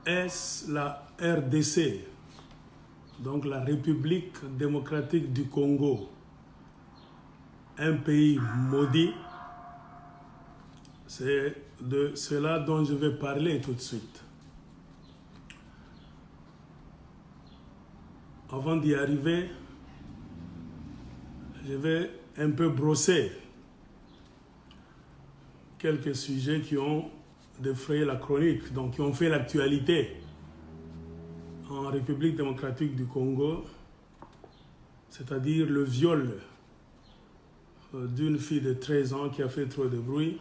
est la RDC, donc la République démocratique du Congo, un pays maudit? C'est de cela dont je vais parler tout de suite. Avant d'y arriver, je vais un peu brosser quelques sujets qui ont défrayé la chronique, donc qui ont fait l'actualité en République démocratique du Congo, c'est-à-dire le viol d'une fille de 13 ans qui a fait trop de bruit,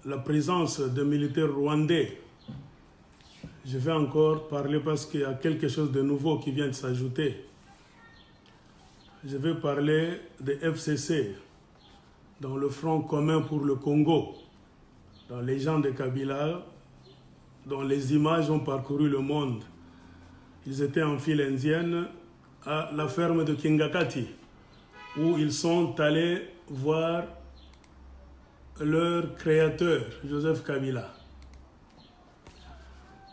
la présence de militaires rwandais. Je vais encore parler parce qu'il y a quelque chose de nouveau qui vient de s'ajouter. Je vais parler des FCC dans le Front commun pour le Congo, dans les gens de Kabila, dont les images ont parcouru le monde. Ils étaient en file indienne à la ferme de Kingakati, où ils sont allés voir leur créateur, Joseph Kabila.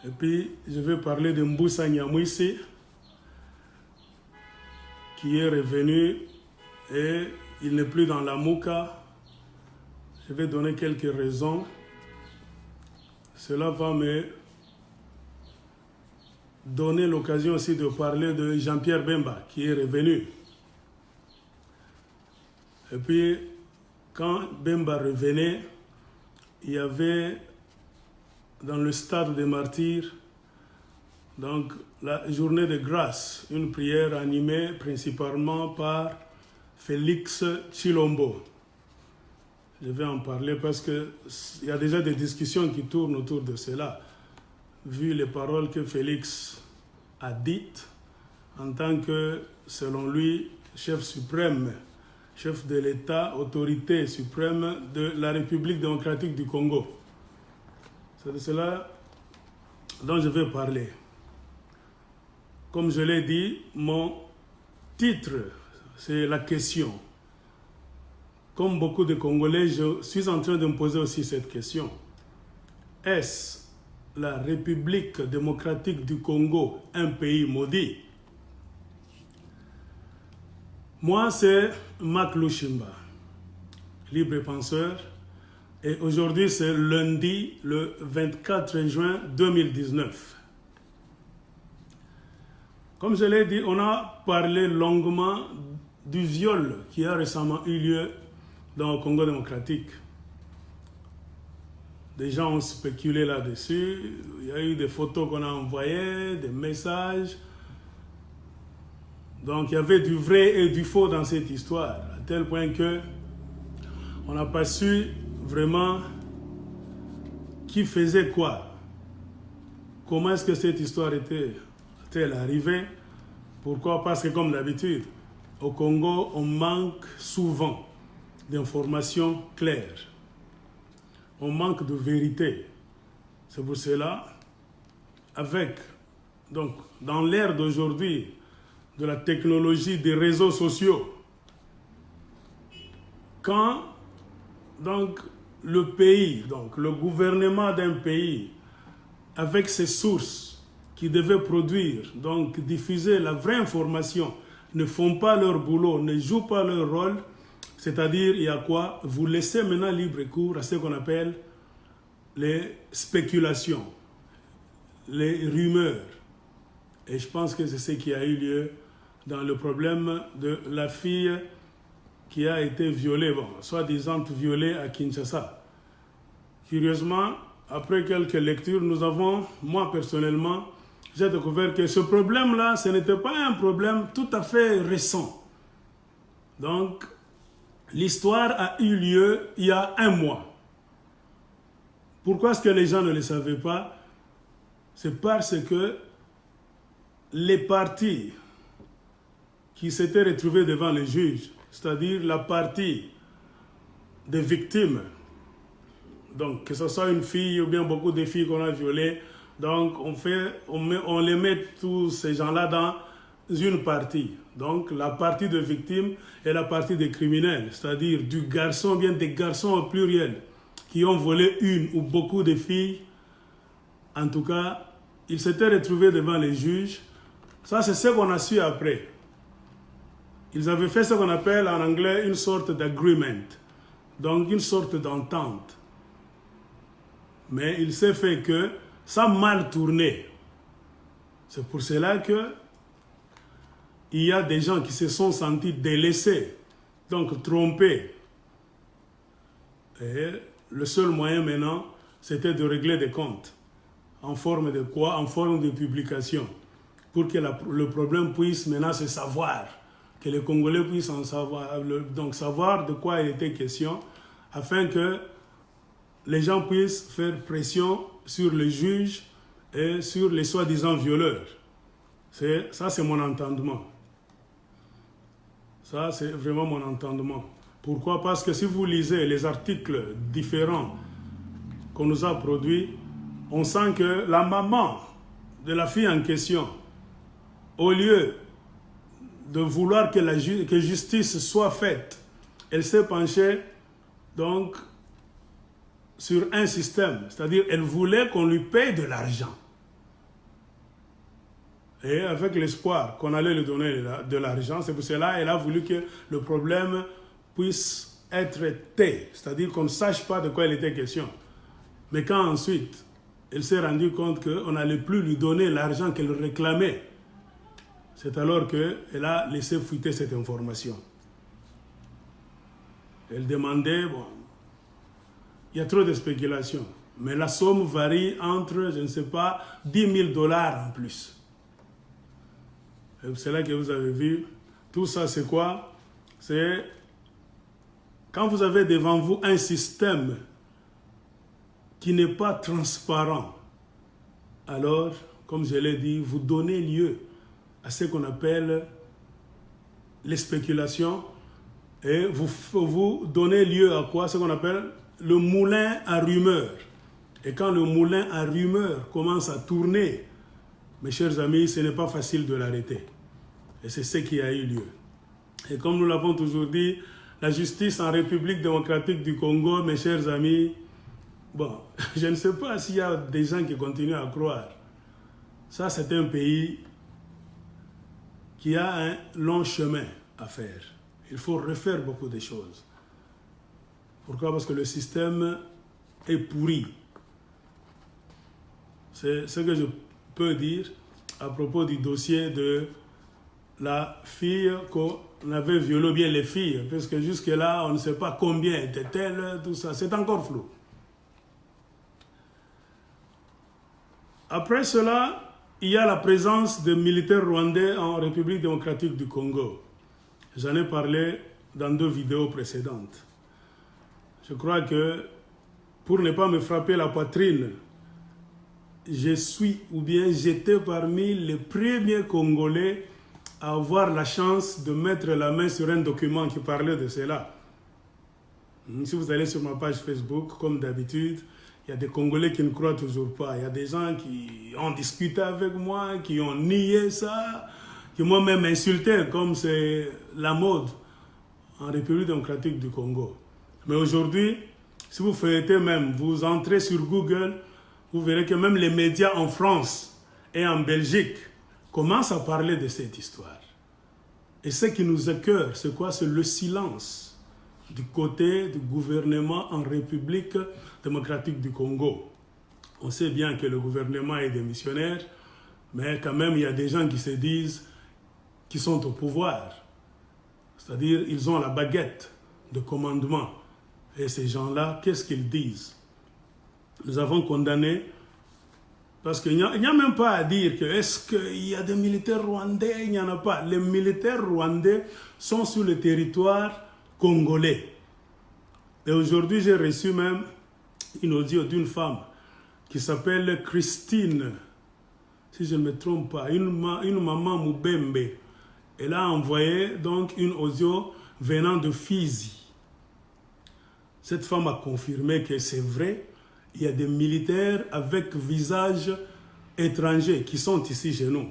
Et puis, je vais parler de Mbusa Nyamwisi, qui est revenu et il n'est plus dans la Mouka. Je vais donner quelques raisons. Cela va me donner l'occasion aussi de parler de Jean-Pierre Bemba, qui est revenu. Et puis, quand Bemba revenait, il y avait dans le stade des martyrs, donc la journée de grâce, une prière animée principalement par Félix Tshilombo. Je vais en parler parce qu'il y a déjà des discussions qui tournent autour de cela, vu les paroles que Félix a dites en tant que, selon lui, chef suprême, chef de l'État, autorité suprême de la République démocratique du Congo. C'est de cela dont je vais parler. Comme je l'ai dit, mon titre, c'est la question. Comme beaucoup de Congolais, je suis en train de me poser aussi cette question. Est-ce la République démocratique du Congo un pays maudit? Moi, c'est Marc Lushimba, libre penseur. Et aujourd'hui, c'est lundi, le 24 juin 2019. Comme je l'ai dit, on a parlé longuement du viol qui a récemment eu lieu dans le Congo démocratique. Des gens ont spéculé là-dessus. Il y a eu des photos qu'on a envoyées, des messages. Donc, il y avait du vrai et du faux dans cette histoire, à tel point que on n'a pas su vraiment qui faisait quoi. Comment est-ce que cette histoire était-elle arrivée? Pourquoi? Parce que comme d'habitude, au Congo, on manque souvent d'informations claires. On manque de vérité. C'est pour cela, donc, dans l'ère d'aujourd'hui, de la technologie des réseaux sociaux, quand donc le pays, donc le gouvernement d'un pays, avec ses sources qui devaient produire, donc diffuser la vraie information, ne font pas leur boulot, ne jouent pas leur rôle, c'est-à-dire il y a quoi? Vous laissez maintenant libre cours à ce qu'on appelle les spéculations, les rumeurs. Et je pense que c'est ce qui a eu lieu dans le problème de la fille qui a été violée, soi-disant violée à Kinshasa. Curieusement, après quelques lectures, moi personnellement, j'ai découvert que ce problème-là, ce n'était pas un problème tout à fait récent. Donc, l'histoire a eu lieu il y a 1 mois. Pourquoi est-ce que les gens ne le savaient pas? C'est parce que les parties qui s'étaient retrouvées devant les juges, c'est-à-dire la partie des victimes, donc que ce soit une fille ou bien beaucoup de filles qu'on a violées, donc on les met tous ces gens-là dans une partie. Donc la partie de victimes et la partie des criminels, c'est-à-dire du garçon, bien des garçons au pluriel, qui ont volé une ou beaucoup de filles. En tout cas, ils s'étaient retrouvés devant les juges. Ça, c'est ce qu'on a su après. Ils avaient fait ce qu'on appelle en anglais une sorte d'agreement, donc une sorte d'entente. Mais il s'est fait que ça a mal tourné. C'est pour cela que il y a des gens qui se sont sentis délaissés, donc trompés. Et le seul moyen maintenant, c'était de régler des comptes. En forme de quoi? En forme de publication. Pour que le problème puisse maintenant se savoir. Que les Congolais puissent en savoir, donc savoir de quoi il était question, afin que les gens puissent faire pression sur les juges et sur les soi-disant violeurs. Ça, c'est mon entendement. Ça, c'est vraiment mon entendement. Pourquoi? Parce que si vous lisez les articles différents qu'on nous a produits, on sent que la maman de la fille en question, au lieu de vouloir que justice soit faite, elle s'est penchée donc sur un système, c'est-à-dire elle voulait qu'on lui paye de l'argent. Et avec l'espoir qu'on allait lui donner de l'argent, c'est pour cela qu'elle a voulu que le problème puisse être tait, c'est-à-dire qu'on ne sache pas de quoi il était question. Mais quand ensuite, elle s'est rendue compte qu'on n'allait plus lui donner l'argent qu'elle réclamait, c'est alors qu'elle a laissé fuiter cette information. Elle demandait, bon, il y a trop de spéculation, mais la somme varie entre, je ne sais pas, 10 000 $ en plus. C'est là que vous avez vu, tout ça c'est quoi? C'est quand vous avez devant vous un système qui n'est pas transparent, alors, comme je l'ai dit, vous donnez lieu à ce qu'on appelle les spéculations et vous donnez lieu à quoi? Ce qu'on appelle le moulin à rumeurs. Et quand le moulin à rumeurs commence à tourner, mes chers amis, ce n'est pas facile de l'arrêter. Et c'est ce qui a eu lieu. Et comme nous l'avons toujours dit, la justice en République démocratique du Congo, mes chers amis, bon, je ne sais pas s'il y a des gens qui continuent à croire. Ça, c'est un pays qui a un long chemin à faire. Il faut refaire beaucoup de choses. Pourquoi? Parce que le système est pourri. C'est ce que je peux dire à propos du dossier de la fille qu'on avait violée, bien les filles, parce que jusque-là, on ne sait pas combien étaient-elles, tout ça, c'est encore flou. Après cela, il y a la présence de militaires rwandais en République démocratique du Congo. J'en ai parlé dans 2 vidéos précédentes. Je crois que, pour ne pas me frapper la poitrine, je suis ou bien j'étais parmi les premiers Congolais à avoir la chance de mettre la main sur un document qui parlait de cela. Si vous allez sur ma page Facebook, comme d'habitude, il y a des Congolais qui ne croient toujours pas. Il y a des gens qui ont discuté avec moi, qui ont nié ça, qui m'ont même insulté, comme c'est la mode en République démocratique du Congo. Mais aujourd'hui, si vous feuilletez même, vous entrez sur Google, vous verrez que même les médias en France et en Belgique commencent à parler de cette histoire. Et ce qui nous écoeure, c'est quoi? C'est le silence du côté du gouvernement en République démocratique du Congo. On sait bien que le gouvernement est démissionnaire, mais quand même, il y a des gens qui se disent qu'ils sont au pouvoir. C'est-à-dire, ils ont la baguette de commandement. Et ces gens-là, qu'est-ce qu'ils disent? Nous avons condamné, parce qu'il n'y a même pas à dire que est-ce qu'il y a des militaires rwandais? Il n'y en a pas. Les militaires rwandais sont sur le territoire congolais. Et aujourd'hui, j'ai reçu même une audio d'une femme qui s'appelle Christine, si je ne me trompe pas, une maman Moubembe. Elle a envoyé donc une audio venant de Fizi. Cette femme a confirmé que c'est vrai, il y a des militaires avec visage étranger qui sont ici chez nous.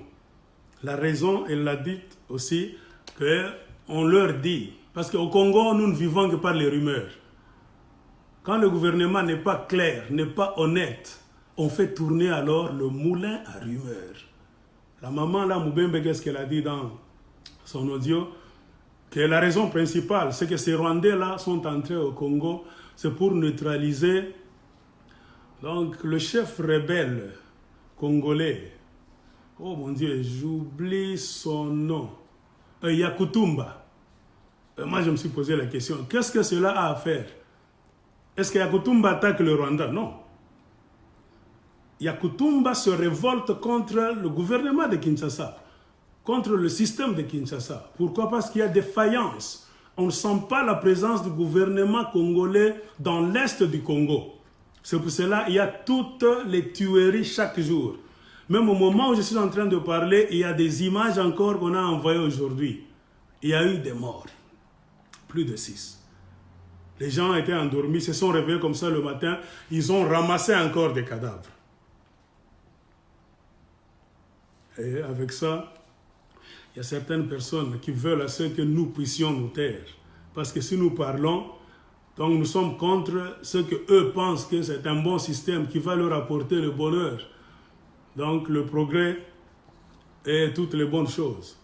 La raison, elle l'a dit aussi, qu'on leur dit, parce qu'au Congo, nous ne vivons que par les rumeurs. Quand le gouvernement n'est pas clair, n'est pas honnête, on fait tourner alors le moulin à rumeur. La maman là, Moubembe, qu'est-ce qu'elle a dit dans son audio? Que la raison principale, c'est que ces Rwandais-là sont entrés au Congo, c'est pour neutraliser donc, le chef rebelle congolais. Oh mon Dieu, j'oublie son nom. Yakutumba. Moi, je me suis posé la question, qu'est-ce que cela a à faire? Est-ce que Yakutumba attaque le Rwanda? Non. Yakutumba se révolte contre le gouvernement de Kinshasa, contre le système de Kinshasa. Pourquoi? Parce qu'il y a des faillances. On ne sent pas la présence du gouvernement congolais dans l'est du Congo. C'est pour cela qu'il y a toutes les tueries chaque jour. Même au moment où je suis en train de parler, il y a des images encore qu'on a envoyées aujourd'hui. Il y a eu des morts. Plus de 6. Les gens étaient endormis, se sont réveillés comme ça le matin. Ils ont ramassé encore des cadavres. Et avec ça, il y a certaines personnes qui veulent à ce que nous puissions nous taire. Parce que si nous parlons, donc nous sommes contre ce que eux pensent que c'est un bon système qui va leur apporter le bonheur. Donc le progrès et toutes les bonnes choses.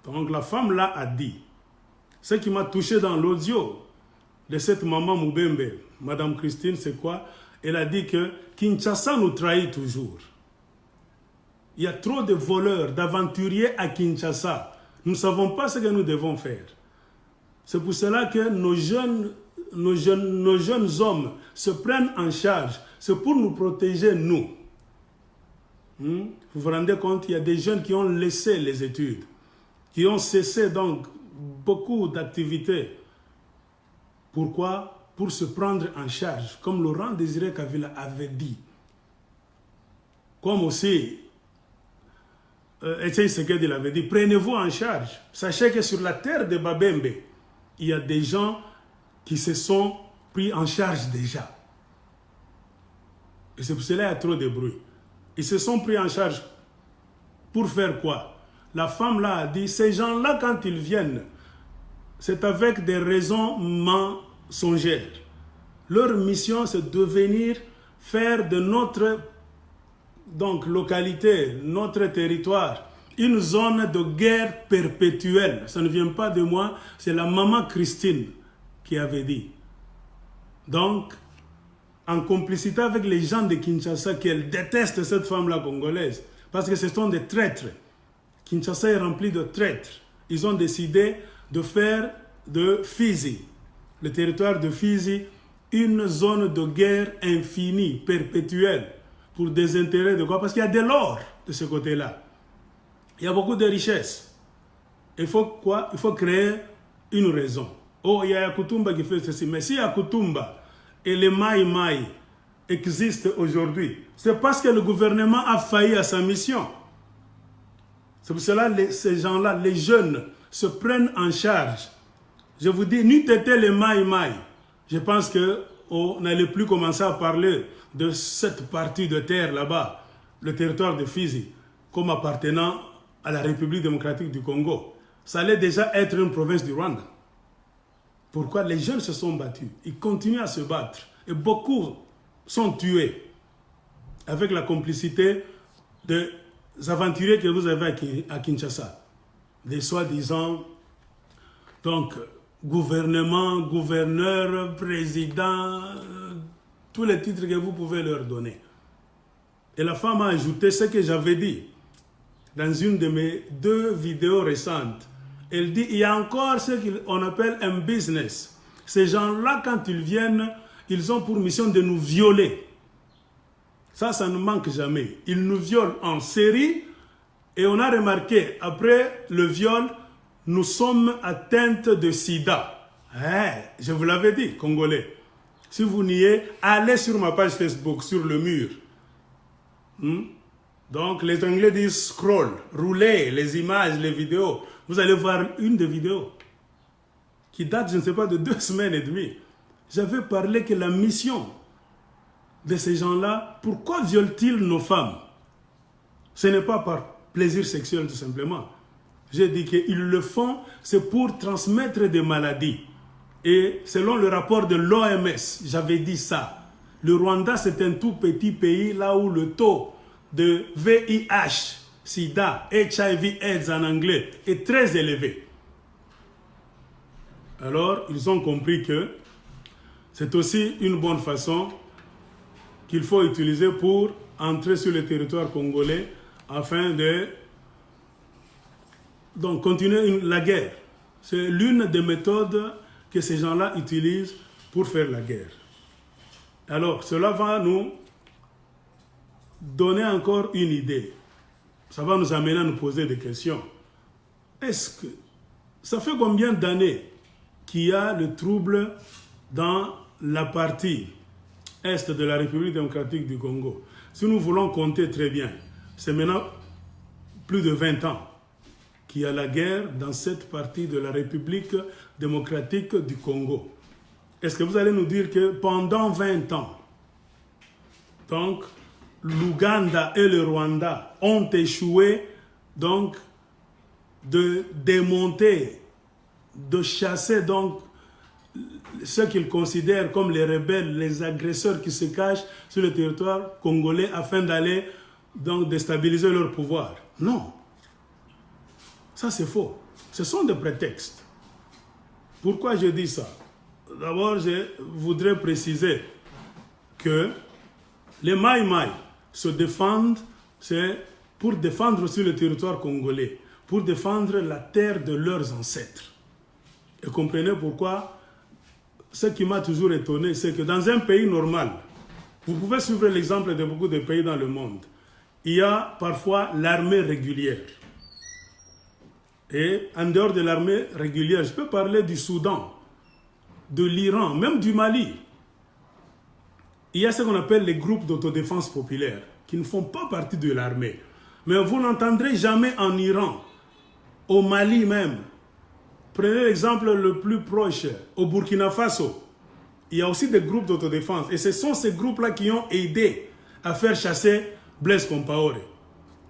Donc la femme là a dit, ce qui m'a touché dans l'audio de cette maman Moubembe, Madame Christine, c'est quoi? Elle a dit que Kinshasa nous trahit toujours. Il y a trop de voleurs, d'aventuriers à Kinshasa. Nous ne savons pas ce que nous devons faire. C'est pour cela que nos jeunes hommes se prennent en charge. C'est pour nous protéger, nous. Vous vous rendez compte, il y a des jeunes qui ont laissé les études, qui ont cessé donc beaucoup d'activités. Pourquoi? Pour se prendre en charge, comme Laurent Désiré Kabila avait dit. Comme aussi, Etienne Tshisekedi l'avait dit, prenez-vous en charge. Sachez que sur la terre de Babembe, il y a des gens qui se sont pris en charge déjà. Et c'est pour cela qu'il y a trop de bruit. Ils se sont pris en charge pour faire quoi? La femme là a dit, ces gens-là quand ils viennent, c'est avec des raisons mensongères. Leur mission c'est de venir faire de notre localité, notre territoire, une zone de guerre perpétuelle. Ça ne vient pas de moi, c'est la maman Christine qui avait dit. Donc, en complicité avec les gens de Kinshasa, qu'elle déteste cette femme-là congolaise, parce que ce sont des traîtres. Kinshasa est rempli de traîtres. Ils ont décidé de faire de Fizi, le territoire de Fizi, une zone de guerre infinie, perpétuelle, pour des intérêts de quoi? Parce qu'il y a de l'or de ce côté-là. Il y a beaucoup de richesses. Il faut quoi? Il faut créer une raison. Oh, il y a Yakutumba qui fait ceci. Mais si Yakutumba et les Maï existent aujourd'hui, c'est parce que le gouvernement a failli à sa mission. C'est pour cela que ces gens-là, les jeunes, se prennent en charge. Je vous dis, n'eût été les Maï, je pense qu'on n'allait plus commencer à parler de cette partie de terre là-bas, le territoire de Fizi, comme appartenant à la République démocratique du Congo. Ça allait déjà être une province du Rwanda. Pourquoi? Les jeunes se sont battus. Ils continuent à se battre. Et beaucoup sont tués avec la complicité des aventuriers que vous avez à Kinshasa. Des soi-disant gouvernement, gouverneur, président, tous les titres que vous pouvez leur donner. Et la femme a ajouté ce que j'avais dit dans une de mes 2 vidéos récentes. Elle dit, il y a encore ce qu'on appelle un business. Ces gens-là, quand ils viennent, ils ont pour mission de nous violer. Ça ne manque jamais. Ils nous violent en série et on a remarqué, après le viol, nous sommes atteintes de sida. Je vous l'avais dit, Congolais. Si vous niez, allez sur ma page Facebook, sur le mur. Donc, les Anglais disent scroll, roulez les images, les vidéos. Vous allez voir une des vidéos qui date, je ne sais pas, de 2 semaines et demie. J'avais parlé que la mission de ces gens-là, pourquoi violent-ils nos femmes? Ce n'est pas par plaisir sexuel tout simplement. J'ai dit qu'ils le font, c'est pour transmettre des maladies. Et selon le rapport de l'OMS, j'avais dit ça. Le Rwanda, c'est un tout petit pays là où le taux de VIH, SIDA, HIV, AIDS en anglais, est très élevé. Alors, ils ont compris que c'est aussi une bonne façon qu'il faut utiliser pour entrer sur le territoire congolais afin de donc, continuer la guerre. C'est l'une des méthodes que ces gens-là utilisent pour faire la guerre. Alors, cela va nous donner encore une idée. Ça va nous amener à nous poser des questions. Est-ce que ça fait combien d'années qu'il y a le trouble dans la partie est de la République démocratique du Congo? Si nous voulons compter très bien, c'est maintenant plus de 20 ans qu'il y a la guerre dans cette partie de la République démocratique du Congo. Est-ce que vous allez nous dire que pendant 20 ans, donc, l'Ouganda et le Rwanda ont échoué donc de démonter, de chasser donc ceux qu'ils considèrent comme les rebelles, les agresseurs qui se cachent sur le territoire congolais afin d'aller donc déstabiliser leur pouvoir? Non. Ça c'est faux. Ce sont des prétextes. Pourquoi je dis ça? D'abord, je voudrais préciser que les Maï-Maï se défendent, c'est pour défendre aussi le territoire congolais, pour défendre la terre de leurs ancêtres. Et comprenez pourquoi, ce qui m'a toujours étonné, c'est que dans un pays normal, vous pouvez suivre l'exemple de beaucoup de pays dans le monde, il y a parfois l'armée régulière. Et en dehors de l'armée régulière, je peux parler du Soudan, de l'Iran, même du Mali. Il y a ce qu'on appelle les groupes d'autodéfense populaire, qui ne font pas partie de l'armée. Mais vous n'entendrez jamais en Iran, au Mali même. Prenez l'exemple le plus proche, au Burkina Faso. Il y a aussi des groupes d'autodéfense. Et ce sont ces groupes-là qui ont aidé à faire chasser Blaise Compaoré.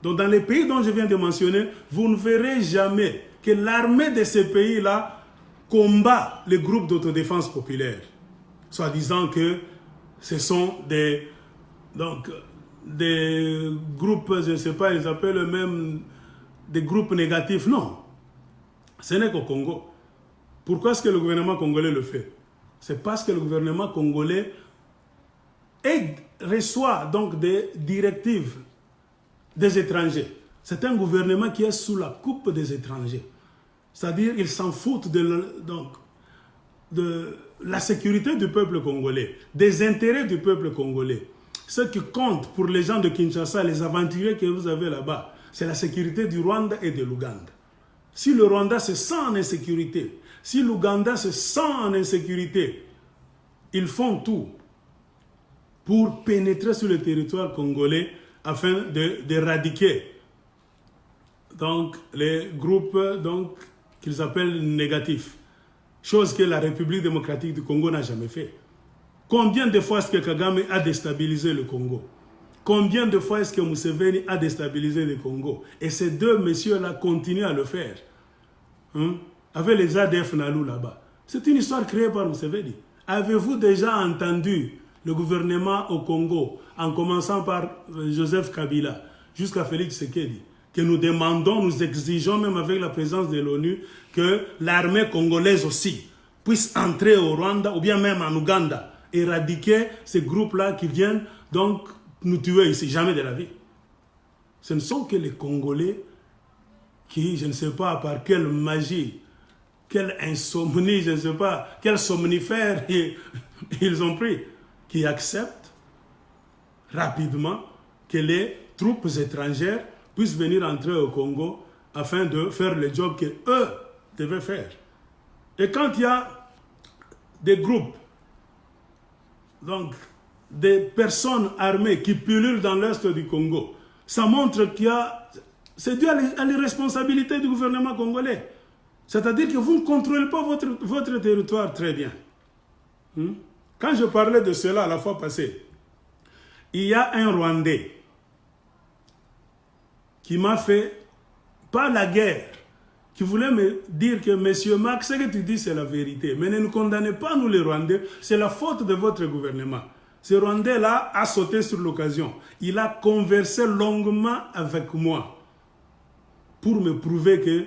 Donc dans les pays dont je viens de mentionner, vous ne verrez jamais que l'armée de ces pays-là combat les groupes d'autodéfense populaire. Soit disant que ce sont des groupes, je ne sais pas, ils appellent même des groupes négatifs. Non, ce n'est qu'au Congo. Pourquoi est-ce que le gouvernement congolais le fait? C'est parce que le gouvernement congolais reçoit donc des directives des étrangers. C'est un gouvernement qui est sous la coupe des étrangers. C'est-à-dire qu'ils s'en foutent de la sécurité du peuple congolais, des intérêts du peuple congolais. Ce qui compte pour les gens de Kinshasa, les aventuriers que vous avez là-bas, c'est la sécurité du Rwanda et de l'Ouganda. Si le Rwanda se sent en insécurité, si l'Ouganda se sent en insécurité, ils font tout pour pénétrer sur le territoire congolais afin d'éradiquer donc les groupes donc qu'ils appellent négatifs. Chose que la République démocratique du Congo n'a jamais fait. Combien de fois est-ce que Kagame a déstabilisé le Congo? Combien de fois est-ce que Museveni a déstabilisé le Congo? Et ces deux messieurs-là continuent à le faire. Avec les ADF Nalou là-bas. C'est une histoire créée par Museveni. Avez-vous déjà entendu le gouvernement au Congo, en commençant par Joseph Kabila, jusqu'à Félix Tshisekedi, que nous demandons, nous exigeons même avec la présence de l'ONU, que l'armée congolaise aussi puisse entrer au Rwanda ou bien même en Ouganda, éradiquer ces groupes-là qui viennent donc nous tuer ici, jamais de la vie. Ce ne sont que les Congolais qui, je ne sais pas par quelle magie, quelle insomnie, je ne sais pas, quel somnifère ils ont pris, qui acceptent rapidement que les troupes étrangères puissent venir entrer au Congo afin de faire le job qu'eux devaient faire. Et quand il y a des groupes, donc des personnes armées qui pullulent dans l'est du Congo, ça montre qu'il y a... C'est dû à l'irresponsabilité du gouvernement congolais. C'est-à-dire que vous ne contrôlez pas votre territoire très bien. Quand je parlais de cela la fois passée, il y a un Rwandais qui m'a fait, pas la guerre, qui voulait me dire que Monsieur Max, ce que tu dis c'est la vérité, mais ne nous condamnez pas nous les Rwandais, c'est la faute de votre gouvernement. Ce Rwandais-là a sauté sur l'occasion. Il a conversé longuement avec moi pour me prouver que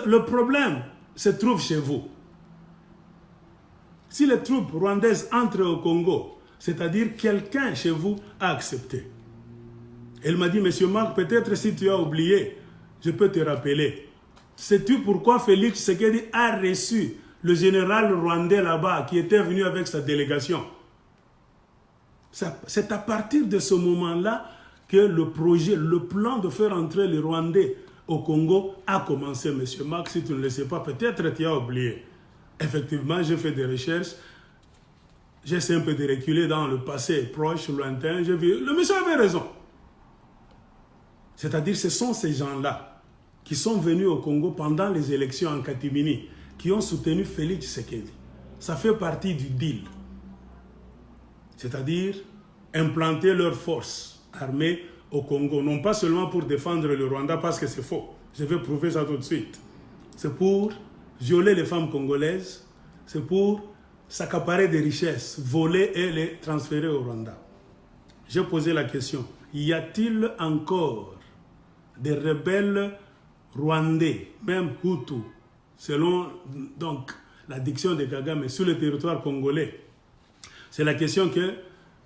le problème se trouve chez vous. Si les troupes rwandaises entrent au Congo, c'est-à-dire quelqu'un chez vous a accepté. Elle m'a dit, Monsieur Marc, peut-être si tu as oublié, je peux te rappeler. Sais-tu pourquoi Félix Tshisekedi a reçu le général rwandais là-bas qui était venu avec sa délégation? C'est à partir de ce moment-là que le projet, le plan de faire entrer les Rwandais au Congo a commencé. Monsieur Marc, si tu ne le sais pas, peut-être tu as oublié. Effectivement, j'ai fait des recherches. J'essaie un peu de reculer dans le passé proche, lointain. J'ai vu, le monsieur avait raison. C'est-à-dire, ce sont ces gens-là qui sont venus au Congo pendant les élections en Katimini, qui ont soutenu Félix Tshisekedi. Ça fait partie du deal. C'est-à-dire, implanter leurs forces armées au Congo, non pas seulement pour défendre le Rwanda, parce que c'est faux. Je vais prouver ça tout de suite. C'est pour violer les femmes congolaises, c'est pour s'accaparer des richesses, voler et les transférer au Rwanda. J'ai posé la question, y a-t-il encore des rebelles rwandais, même Hutus, selon donc, la diction de Kagame, sur le territoire congolais? C'est la question que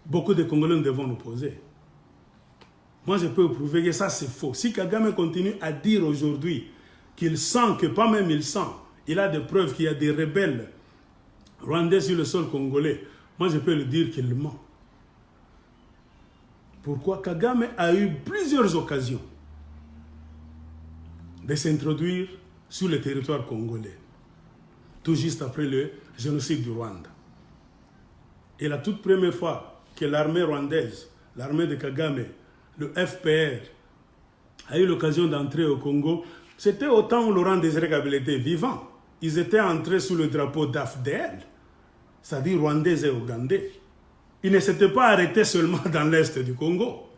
beaucoup de Congolais devons nous poser. Moi, je peux prouver que ça, c'est faux. Si Kagame continue à dire aujourd'hui qu'il sent que, pas même il sent, il a des preuves qu'il y a des rebelles rwandais sur le sol congolais, moi, je peux lui dire qu'il ment. Pourquoi? Kagame a eu plusieurs occasions de s'introduire sur le territoire congolais, tout juste après le génocide du Rwanda. Et la toute première fois que l'armée rwandaise, l'armée de Kagame, le FPR, a eu l'occasion d'entrer au Congo, c'était au temps où Laurent Désiré Kabila était vivant. Ils étaient entrés sous le drapeau d'AFDL, c'est-à-dire rwandais et ougandais. Ils ne s'étaient pas arrêtés seulement dans l'est du Congo.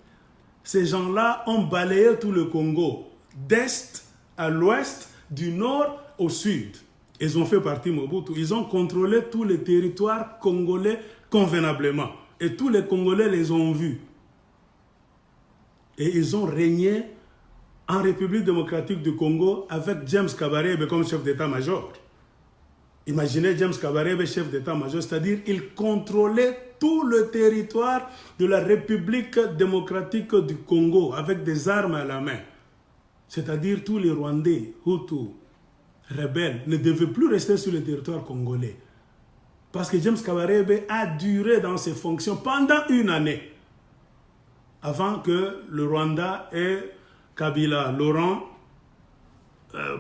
Ces gens-là ont balayé tout le Congo, d'est à l'ouest, du nord au sud. Ils ont fait partie Mobutu. Ils ont contrôlé tous les territoires congolais convenablement. Et tous les Congolais les ont vus. Et ils ont régné en République démocratique du Congo avec James Kabarebe comme chef d'état-major. Imaginez James Kabarebe, chef d'état-major, c'est-à-dire il contrôlait tout le territoire de la République démocratique du Congo avec des armes à la main. C'est-à-dire tous les Rwandais, Hutus, rebelles, ne devaient plus rester sur le territoire congolais. Parce que James Kabarebe a duré dans ses fonctions pendant une année avant que le Rwanda et Kabila, Laurent,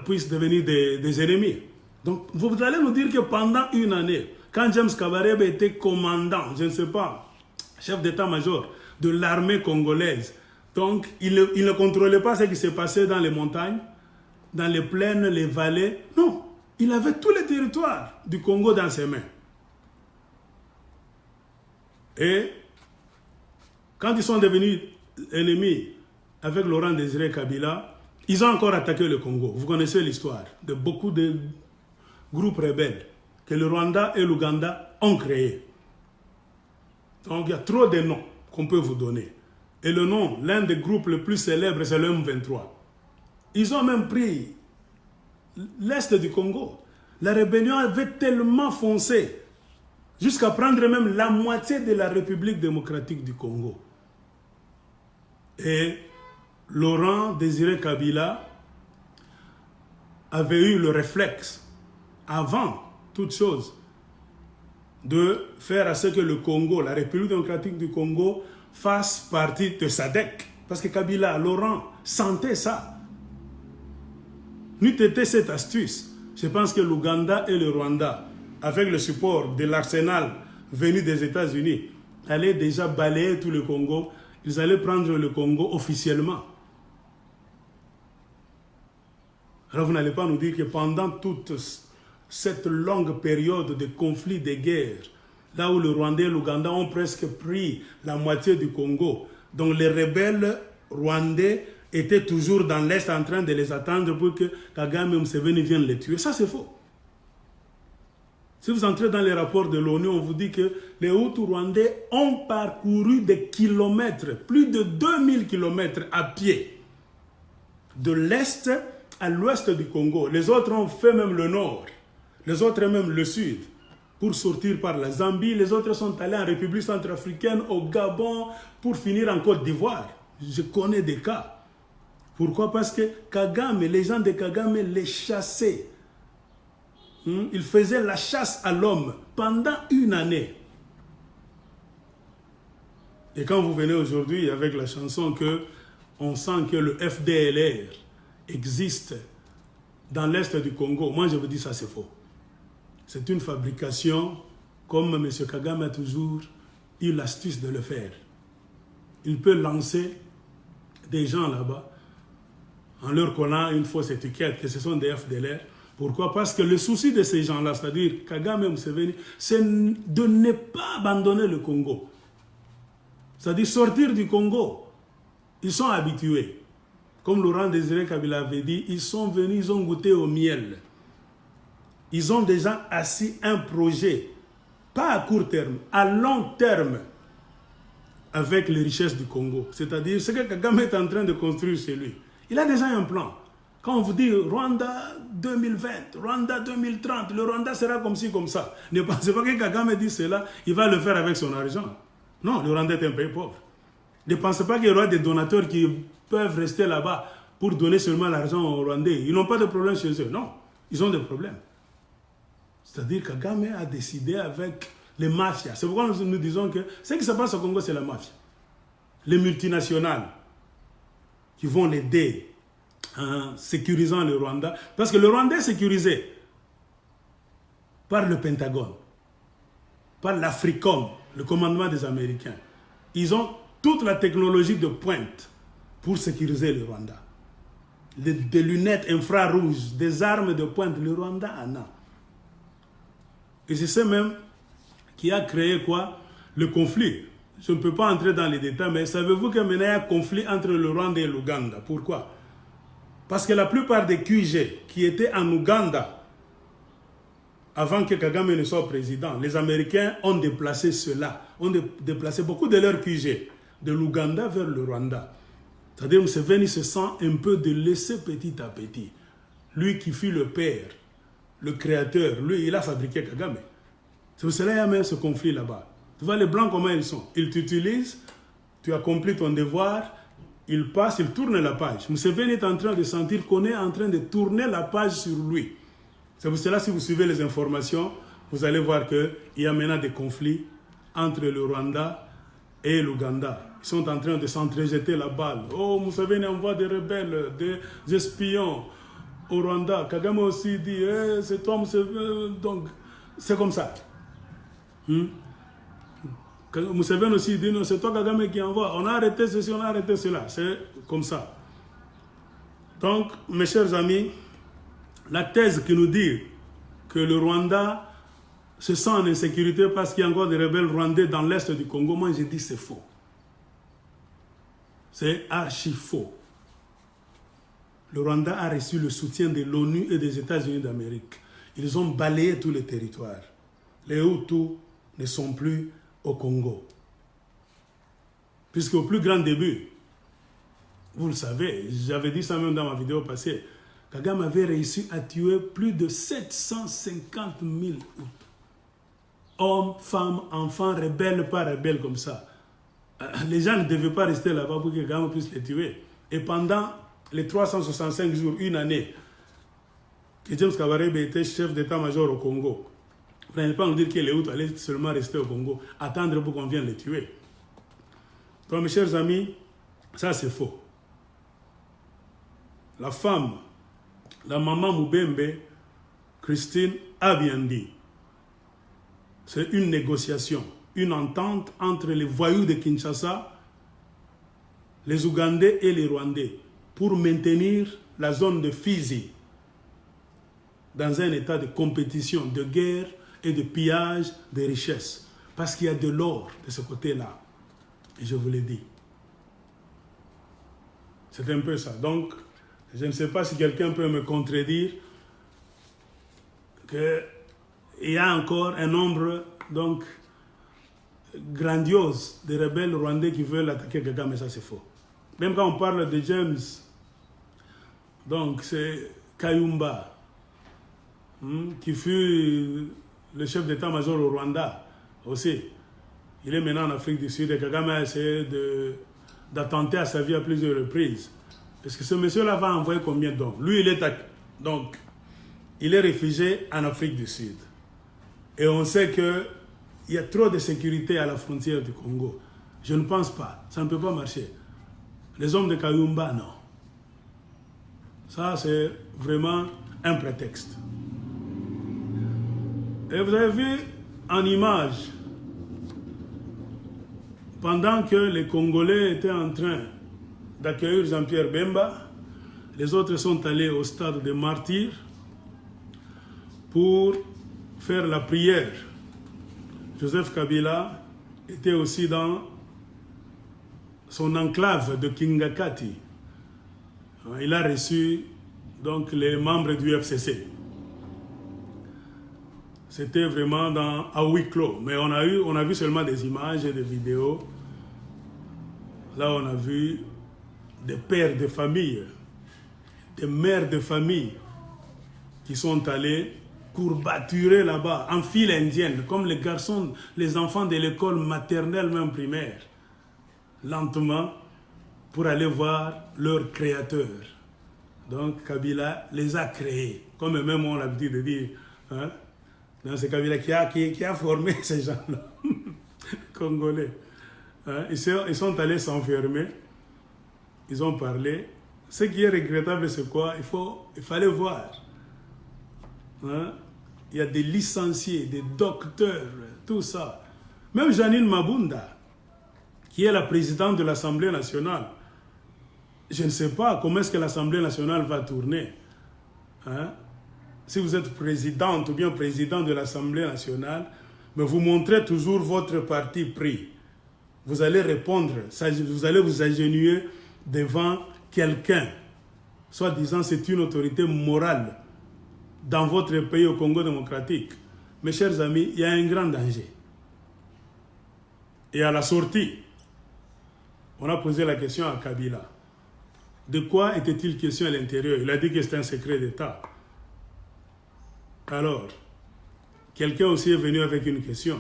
puissent devenir des ennemis. Donc, vous allez nous dire que pendant une année, quand James Kabarebe était commandant, je ne sais pas, chef d'état-major de l'armée congolaise, donc il ne contrôlait pas ce qui se passait dans les montagnes, dans les plaines, les vallées. Non, il avait tous les territoires du Congo dans ses mains. Et quand ils sont devenus ennemis avec Laurent Désiré Kabila, ils ont encore attaqué le Congo. Vous connaissez l'histoire de beaucoup de groupes rebelles que le Rwanda et l'Ouganda ont créés. Donc il y a trop de noms qu'on peut vous donner. Et le nom, l'un des groupes les plus célèbres, c'est le M23. Ils ont même pris l'est du Congo. La rébellion avait tellement foncé jusqu'à prendre même la moitié de la République démocratique du Congo. Et Laurent Désiré Kabila avait eu le réflexe, avant toute chose, de faire à ce que le Congo, la République démocratique du Congo, fasse partie de SADC. Parce que Kabila, Laurent, sentait ça. N'eût été cette astuce, je pense que l'Ouganda et le Rwanda, avec le support de l'arsenal venu des États-Unis, allaient déjà balayer tout le Congo. Ils allaient prendre le Congo officiellement. Alors vous n'allez pas nous dire que pendant toute cette longue période de conflits, de guerres, là où le Rwanda et l'Ouganda ont presque pris la moitié du Congo, donc les rebelles rwandais étaient toujours dans l'Est en train de les attendre pour que Kagame et Museveni viennent les tuer. Ça, c'est faux. Si vous entrez dans les rapports de l'ONU, on vous dit que les Hutus rwandais ont parcouru des kilomètres, plus de 2000 kilomètres à pied, de l'Est à l'Ouest du Congo. Les autres ont fait même le Nord, les autres même le Sud, pour sortir par la Zambie. Les autres sont allés en République centrafricaine, au Gabon, pour finir en Côte d'Ivoire. Je connais des cas. Pourquoi? Parce que Kagame, les gens de Kagame les chassaient. Ils faisaient la chasse à l'homme pendant une année. Et quand vous venez aujourd'hui avec la chanson que on sent que le FDLR existe dans l'Est du Congo, moi je vous dis ça c'est faux. C'est une fabrication, comme M. Kagame a toujours eu l'astuce de le faire. Il peut lancer des gens là-bas en leur collant une fausse étiquette que ce sont des FDLR. Pourquoi? Parce que le souci de ces gens-là, c'est-à-dire Kagame et Museveni, c'est de ne pas abandonner le Congo. C'est-à-dire sortir du Congo. Ils sont habitués. Comme Laurent Désiré Kabila avait dit, ils sont venus, ils ont goûté au miel. Ils ont déjà assis un projet, pas à court terme, à long terme, avec les richesses du Congo. C'est-à-dire ce que Kagame est en train de construire chez lui. Il a déjà un plan. Quand on vous dit Rwanda 2020, Rwanda 2030, le Rwanda sera comme ci, comme ça. Ne pensez pas que Kagame dit cela, il va le faire avec son argent. Non, le Rwanda est un pays pauvre. Ne pensez pas qu'il y aura des donateurs qui peuvent rester là-bas pour donner seulement l'argent aux Rwandais. Ils n'ont pas de problème chez eux. Non, ils ont des problèmes. C'est-à-dire que Kagame a décidé avec les mafias. C'est pourquoi nous disons que ce qui se passe au Congo, c'est la mafia. Les multinationales qui vont l'aider en sécurisant le Rwanda. Parce que le Rwanda est sécurisé par le Pentagone, par l'Africom, le commandement des Américains. Ils ont toute la technologie de pointe pour sécuriser le Rwanda. Des lunettes infrarouges, des armes de pointe, le Rwanda en a. Et c'est ça même qui a créé quoi? Le conflit. Je ne peux pas entrer dans les détails, mais savez-vous qu'il y a un conflit entre le Rwanda et l'Ouganda? Pourquoi? Parce que la plupart des QG qui étaient en Ouganda, avant que Kagame ne soit président, les Américains ont déplacé cela, ont déplacé beaucoup de leurs QG, de l'Ouganda vers le Rwanda. C'est-à-dire que Museveni se sent un peu délaissé petit à petit. Lui qui fut le père, le créateur, lui, il a fabriqué Kagame. C'est pour cela qu'il y a même ce conflit là-bas. Tu vois les Blancs comment ils sont. Ils t'utilisent, tu accomplis ton devoir, ils passent, ils tournent la page. Museveni est en train de sentir qu'on est en train de tourner la page sur lui. C'est pour cela, si vous suivez les informations, vous allez voir qu'il y a maintenant des conflits entre le Rwanda et l'Ouganda. Ils sont en train de s'entrejeter la balle. Oh, Museveni envoie des rebelles, des espions au Rwanda. Kagame aussi dit, hey, c'est toi Museveni. Donc, c'est comme ça. Museveni aussi dit, non, c'est toi Kagame qui envoie. On a arrêté ceci, on a arrêté cela. C'est comme ça. Donc, mes chers amis, la thèse qui nous dit que le Rwanda se sent en insécurité parce qu'il y a encore des rebelles rwandais dans l'est du Congo, moi je dis c'est faux. C'est archi faux. Le Rwanda a reçu le soutien de l'ONU et des États-Unis d'Amérique. Ils ont balayé tous les territoires. Les Hutus ne sont plus au Congo. Puisqu'au plus grand début, vous le savez, j'avais dit ça même dans ma vidéo passée, Kagame avait réussi à tuer plus de 750 000 Hutus. Hommes, femmes, enfants, rebelles, pas rebelles comme ça. Les gens ne devaient pas rester là-bas pour que Kagame puisse les tuer. Et pendant les 365 jours, une année, que James Kabarebe était chef d'état-major au Congo, vous n'allez pas nous dire que les Hutus allaient seulement rester au Congo, attendre pour qu'on vienne les tuer. Donc mes chers amis, ça c'est faux. La femme, la maman Mubembe, Christine, a bien dit. C'est une négociation, une entente entre les voyous de Kinshasa, les Ougandais et les Rwandais pour maintenir la zone de Fizi dans un état de compétition, de guerre et de pillage des richesses. Parce qu'il y a de l'or de ce côté-là. Et je vous l'ai dit. C'est un peu ça. Donc, je ne sais pas si quelqu'un peut me contredire qu'il y a encore un nombre donc, grandiose de rebelles rwandais qui veulent attaquer Kagame, mais ça c'est faux. Même quand on parle de James, donc c'est Kayumba, qui fut le chef d'état-major au Rwanda aussi. Il est maintenant en Afrique du Sud et Kagame a essayé d'attenter à sa vie à plusieurs reprises. Parce que ce monsieur-là va envoyer combien d'hommes? Lui, il est réfugié en Afrique du Sud. Et on sait qu'il y a trop de sécurité à la frontière du Congo. Je ne pense pas. Ça ne peut pas marcher. Les hommes de Kayumba, non. Ça, c'est vraiment un prétexte. Et vous avez vu en image, pendant que les Congolais étaient en train d'accueillir Jean-Pierre Bemba, les autres sont allés au stade des martyrs pour faire la prière. Joseph Kabila était aussi dans son enclave de Kingakati. Il a reçu donc les membres du FCC. C'était vraiment à huis clos. Mais on a vu seulement des images et des vidéos. Là, on a vu des pères de famille, des mères de famille qui sont allés courbaturer là-bas, en file indienne, comme les garçons, les enfants de l'école maternelle, même primaire, lentement, pour aller voir leur créateur. Donc, Kabila les a créés, comme même on a l'habitude de dire. Hein? Donc, c'est Kabila qui a formé ces gens-là, congolais. Hein? Ils sont allés s'enfermer, ils ont parlé. Ce qui est regrettable, c'est quoi? Il fallait voir. Hein? Il y a des licenciés, des docteurs, tout ça. Même Janine Mabunda, qui est la présidente de l'Assemblée nationale. Je ne sais pas comment est-ce que l'Assemblée nationale va tourner. Hein? Si vous êtes présidente ou bien président de l'Assemblée nationale, mais vous montrez toujours votre parti pris. Vous allez répondre, vous allez vous agenouiller devant quelqu'un, soit disant c'est une autorité morale dans votre pays au Congo démocratique. Mes chers amis, il y a un grand danger. Et à la sortie, on a posé la question à Kabila. De quoi était-il question à l'intérieur? Il a dit que c'était un secret d'État. Alors, quelqu'un aussi est venu avec une question.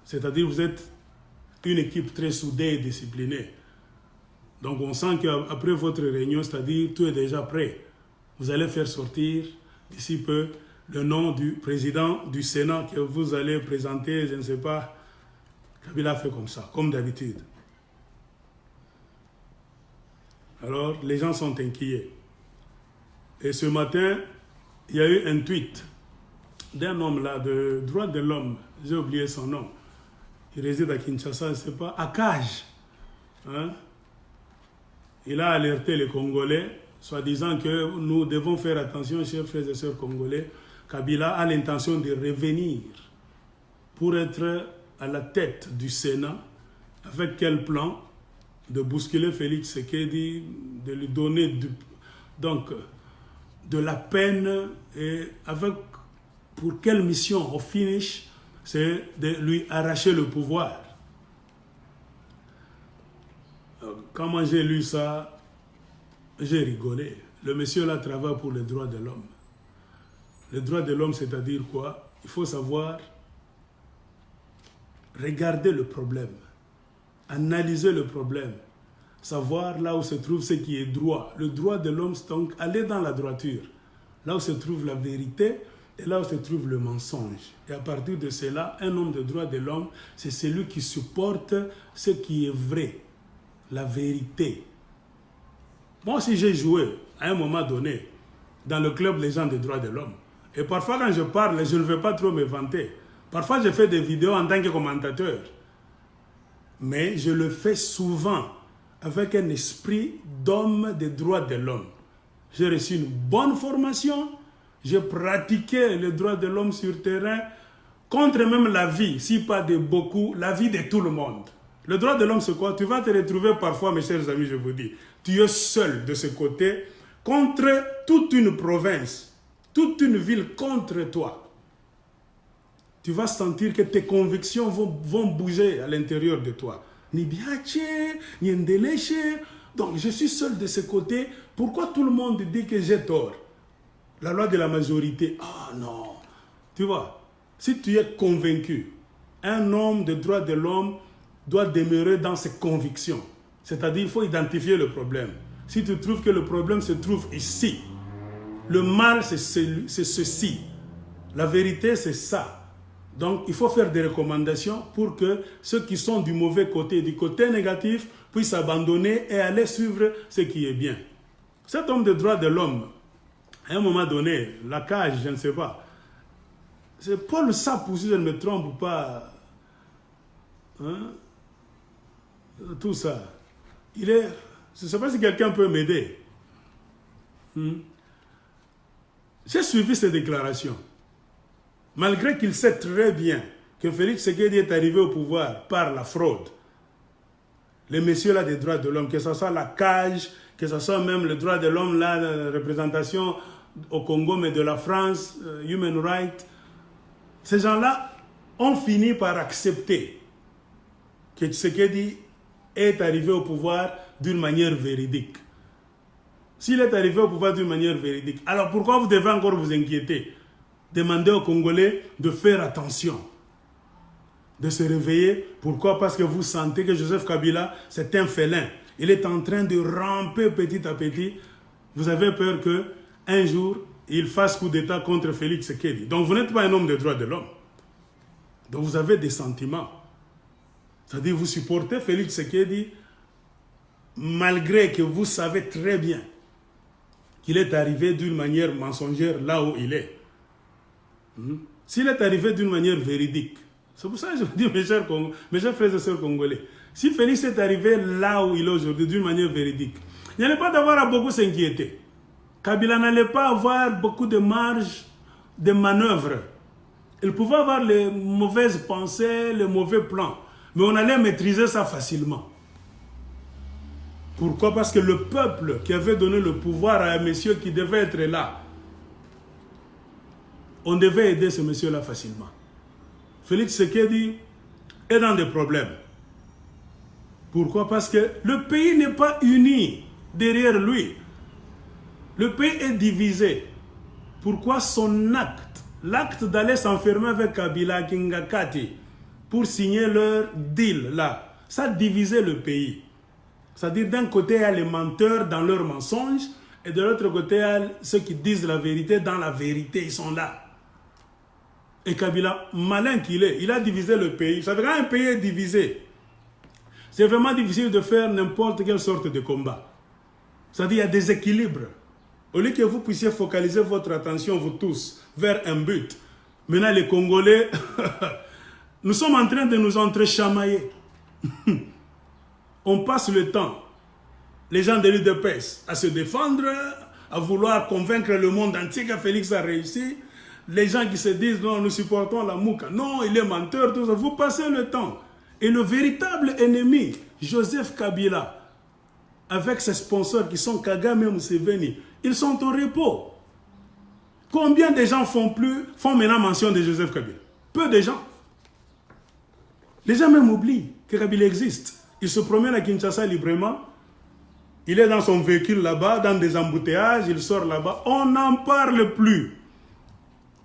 C'est-à-dire, vous êtes une équipe très soudée et disciplinée. Donc, on sent qu'après votre réunion, c'est-à-dire, tout est déjà prêt. Vous allez faire sortir d'ici peu le nom du président du Sénat que vous allez présenter, je ne sais pas. Kabila fait comme ça, comme d'habitude. Alors, les gens sont inquiets. Et ce matin, il y a eu un tweet d'un homme là, de droits de l'homme, j'ai oublié son nom. Il réside à Kinshasa, je ne sais pas, à Cage. Hein? Il a alerté les Congolais, soi-disant que nous devons faire attention, chers frères et sœurs congolais. Kabila a l'intention de revenir pour être à la tête du Sénat. Avec quel plan? De bousculer Félix Tshisekedi, de lui donner de la peine, et pour quelle mission au finish? C'est de lui arracher le pouvoir. Quand moi j'ai lu ça, j'ai rigolé. Le monsieur là travaille pour les droits de l'homme. Les droits de l'homme, c'est-à-dire quoi? Il faut savoir regarder le problème, analyser le problème, savoir là où se trouve ce qui est droit. Le droit de l'homme, c'est donc aller dans la droiture, là où se trouve la vérité et là où se trouve le mensonge. Et à partir de cela, un homme de droit de l'homme, c'est celui qui supporte ce qui est vrai, la vérité. Moi aussi, j'ai joué à un moment donné dans le club des gens des droits de l'homme. Et parfois, quand je parle, je ne veux pas trop me vanter. Parfois, je fais des vidéos en tant que commentateur. Mais je le fais souvent avec un esprit d'homme des droits de l'homme. J'ai reçu une bonne formation. J'ai pratiqué les droits de l'homme sur terrain contre même la vie, si pas de beaucoup, la vie de tout le monde. Le droit de l'homme, c'est quoi? Tu vas te retrouver parfois, mes chers amis, je vous dis, tu es seul de ce côté contre toute une province, toute une ville contre toi. Tu vas sentir que tes convictions vont bouger à l'intérieur de toi. Donc, je suis seul de ce côté. Pourquoi tout le monde dit que j'ai tort? La loi de la majorité. Ah non. Tu vois, si tu es convaincu, un homme de droit de l'homme doit demeurer dans ses convictions. C'est-à-dire, il faut identifier le problème. Si tu trouves que le problème se trouve ici, le mal, c'est ceci. La vérité, c'est ça. Donc, il faut faire des recommandations pour que ceux qui sont du mauvais côté, du côté négatif, puissent abandonner et aller suivre ce qui est bien. Cet homme de droit de l'homme, à un moment donné, la cage, je ne sais pas, c'est Paul Sapou, si je ne me trompe pas, hein? Tout ça. Je ne sais pas si quelqu'un peut m'aider. J'ai suivi ces déclarations. Malgré qu'il sait très bien que Félix Tshisekedi est arrivé au pouvoir par la fraude, les messieurs là des droits de l'homme, que ce soit la cage, que ce soit même le droit de l'homme, la représentation au Congo, mais de la France, Human Rights, ces gens-là ont fini par accepter que Tshisekedi est arrivé au pouvoir d'une manière véridique. S'il est arrivé au pouvoir d'une manière véridique, alors pourquoi vous devez encore vous inquiéter? Demandez aux Congolais de faire attention, de se réveiller. Pourquoi? Parce que vous sentez que Joseph Kabila, c'est un félin. Il est en train de ramper petit à petit. Vous avez peur qu'un jour, il fasse coup d'État contre Félix Tshisekedi. Donc vous n'êtes pas un homme de droits de l'homme. Donc vous avez des sentiments. C'est-à-dire vous supportez Félix Tshisekedi malgré que vous savez très bien qu'il est arrivé d'une manière mensongère là où il est. S'il est arrivé d'une manière véridique, c'est pour ça que je vous dis, mes chers frères et sœurs congolais, si Félix est arrivé là où il est aujourd'hui d'une manière véridique, il n'y allait pas d'avoir à beaucoup s'inquiéter. Kabila n'allait pas avoir beaucoup de marge de manœuvre. Il pouvait avoir les mauvaises pensées, les mauvais plans, mais on allait maîtriser ça facilement. Pourquoi? Parce que le peuple qui avait donné le pouvoir à un monsieur qui devait être là, on devait aider ce monsieur-là facilement. Félix Tshisekedi est dans des problèmes. Pourquoi? Parce que le pays n'est pas uni derrière lui. Le pays est divisé. Pourquoi? Son acte, l'acte d'aller s'enfermer avec Kabila Kingakati pour signer leur deal là, ça a divisé le pays. C'est-à-dire d'un côté, il y a les menteurs dans leurs mensonges et de l'autre côté, il y a ceux qui disent la vérité dans la vérité, ils sont là. Et Kabila, malin qu'il est, il a divisé le pays. Ça veut dire qu'un pays est divisé, c'est vraiment difficile de faire n'importe quelle sorte de combat. C'est-à-dire qu'il y a des équilibres. Au lieu que vous puissiez focaliser votre attention, vous tous, vers un but. Maintenant, les Congolais, nous sommes en train de nous entrechamailler. On passe le temps, les gens de l'UDPS, à se défendre, à vouloir convaincre le monde entier que Félix a réussi. Les gens qui se disent, non, nous supportons la Mouka. Non, il est menteur, tout ça. Vous passez le temps. Et le véritable ennemi, Joseph Kabila, avec ses sponsors qui sont Kagame et Museveni, ils sont au repos. Combien de gens font maintenant mention de Joseph Kabila? Peu de gens. Les gens même oublient que Kabila existe. Il se promène à Kinshasa librement. Il est dans son véhicule là-bas, dans des embouteillages, il sort là-bas. On n'en parle plus.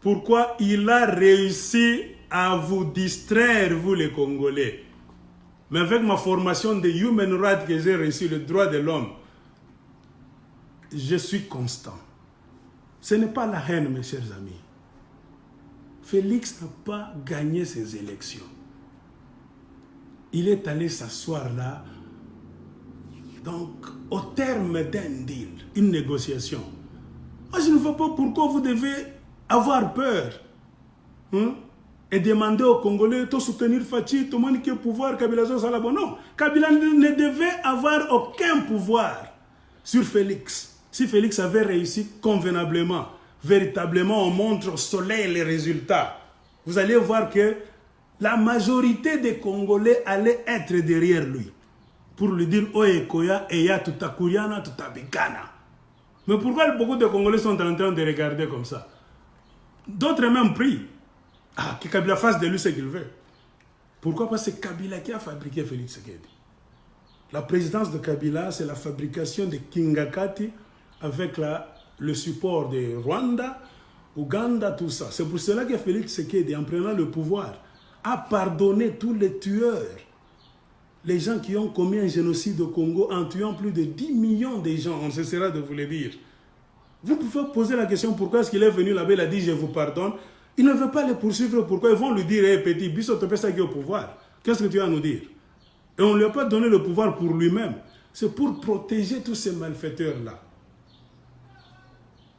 Pourquoi? Il a réussi à vous distraire, vous les Congolais. Mais avec ma formation de Human Rights que j'ai reçu, le droit de l'homme, je suis constant. Ce n'est pas la haine, mes chers amis. Félix n'a pas gagné ses élections. Il est allé s'asseoir là, donc au terme d'un deal, une négociation. Moi, je ne vois pas pourquoi vous devez avoir peur et demander aux Congolais de soutenir Fachi, tout le monde qui a pouvoir, Kabila Salabo. Non, Kabila ne devait avoir aucun pouvoir sur Félix. Si Félix avait réussi convenablement, véritablement, on montre au soleil les résultats. Vous allez voir que la majorité des Congolais allaient être derrière lui pour lui dire « Oye Koya, Eya, Tutakuriana, Tutabikana ». Mais pourquoi beaucoup de Congolais sont en train de regarder comme ça? D'autres même prient. Ah, que Kabila fasse de lui ce qu'il veut. Pourquoi? Parce que c'est Kabila qui a fabriqué Félix Tshisekedi. La présidence de Kabila, c'est la fabrication de Kingakati avec le support de Rwanda, Ouganda, tout ça. C'est pour cela que Félix Tshisekedi, en prenant le pouvoir, a pardonné tous les tueurs. Les gens qui ont commis un génocide au Congo en tuant plus de 10 millions de gens, on cessera de vous le dire. Vous pouvez poser la question pourquoi est-ce qu'il est venu là-bas, il a dit je vous pardonne. Il ne veut pas les poursuivre, pourquoi? Ils vont lui dire hey, petit, Bisso Topesa qui est au pouvoir. Qu'est-ce que tu as à nous dire? Et on ne lui a pas donné le pouvoir pour lui-même. C'est pour protéger tous ces malfaiteurs-là.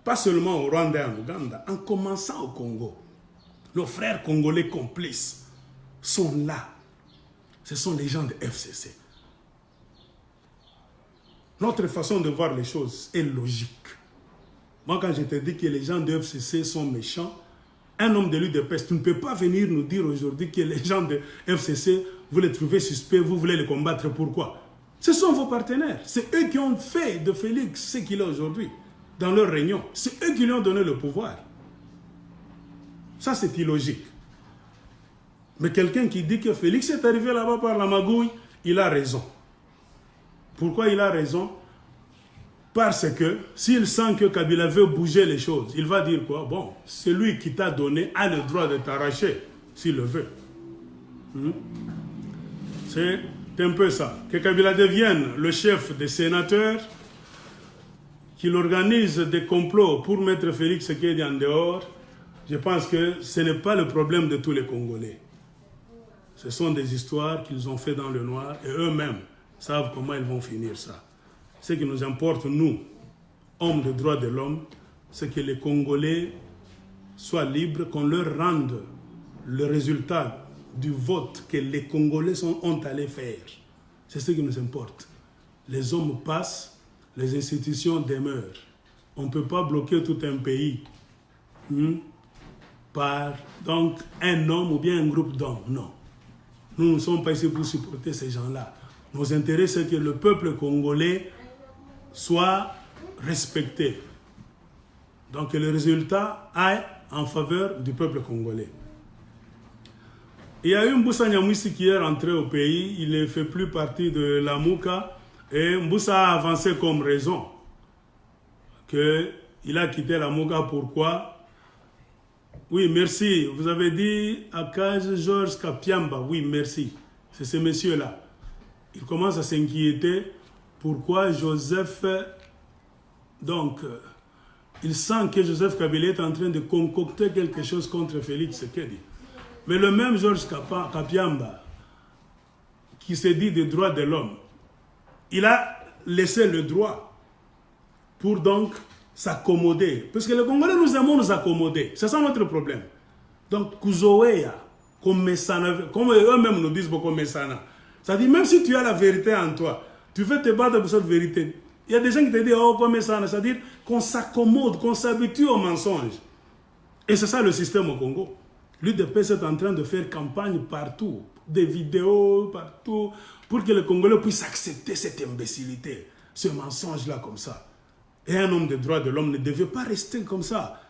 Pas seulement au Rwanda et en Ouganda, en commençant au Congo. Nos frères congolais complices sont là. Ce sont les gens de FCC. Notre façon de voir les choses est logique. Moi, quand je te dis que les gens de FCC sont méchants, un homme de l'UDPS, tu ne peux pas venir nous dire aujourd'hui que les gens de FCC, vous les trouvez suspects, vous voulez les combattre. Pourquoi? Ce sont vos partenaires. C'est eux qui ont fait de Félix ce qu'il est aujourd'hui, dans leur réunion. C'est eux qui lui ont donné le pouvoir. Ça, c'est illogique. Mais quelqu'un qui dit que Félix est arrivé là-bas par la magouille, il a raison. Pourquoi il a raison? Parce que s'il sent que Kabila veut bouger les choses, il va dire quoi? Bon, celui qui t'a donné a le droit de t'arracher, s'il le veut. C'est un peu ça. Que Kabila devienne le chef des sénateurs, qu'il organise des complots pour mettre Félix Tshisekedi en dehors, je pense que ce n'est pas le problème de tous les Congolais. Ce sont des histoires qu'ils ont fait dans le noir et eux-mêmes savent comment ils vont finir ça. Ce qui nous importe, nous, hommes de droits de l'homme, c'est que les Congolais soient libres, qu'on leur rende le résultat du vote que les Congolais ont allé faire. C'est ce qui nous importe. Les hommes passent, les institutions demeurent. On ne peut pas bloquer tout un pays par donc, un homme ou bien un groupe d'hommes. Non. Nous ne sommes pas ici pour supporter ces gens-là. Nos intérêts, c'est que le peuple congolais soit respecté. Donc que le résultat aille en faveur du peuple congolais. Il y a eu Mboussa Nyamwisi qui est rentré au pays, il ne fait plus partie de la Mouka, et Mboussa a avancé comme raison qu'il a quitté la Mouka. Pourquoi? Oui, merci. Vous avez dit Akaj Georges Kapiamba. Oui, merci. C'est ce monsieur-là. Il commence à s'inquiéter. Pourquoi Joseph... Donc, il sent que Joseph Kabila est en train de concocter quelque chose contre Félix Tshisekedi. Mais le même Georges Kapiamba, qui se dit des droits de l'homme, il a laissé le droit pour donc s'accommoder. Parce que les Congolais, nous aimons nous accommoder. C'est ça notre problème. Donc, Kuzoweya, comme eux-mêmes nous disent beaucoup Messana. C'est-à-dire, même si tu as la vérité en toi, tu veux te battre pour cette vérité. Il y a des gens qui te disent, oh, comme Messana. C'est-à-dire qu'on s'accommode, qu'on s'habitue au mensonge. Et c'est ça le système au Congo. L'UDPS est en train de faire campagne partout, des vidéos partout, pour que les Congolais puissent accepter cette imbécilité, ce mensonge-là comme ça. Et un homme de droits de l'homme ne devait pas rester comme ça.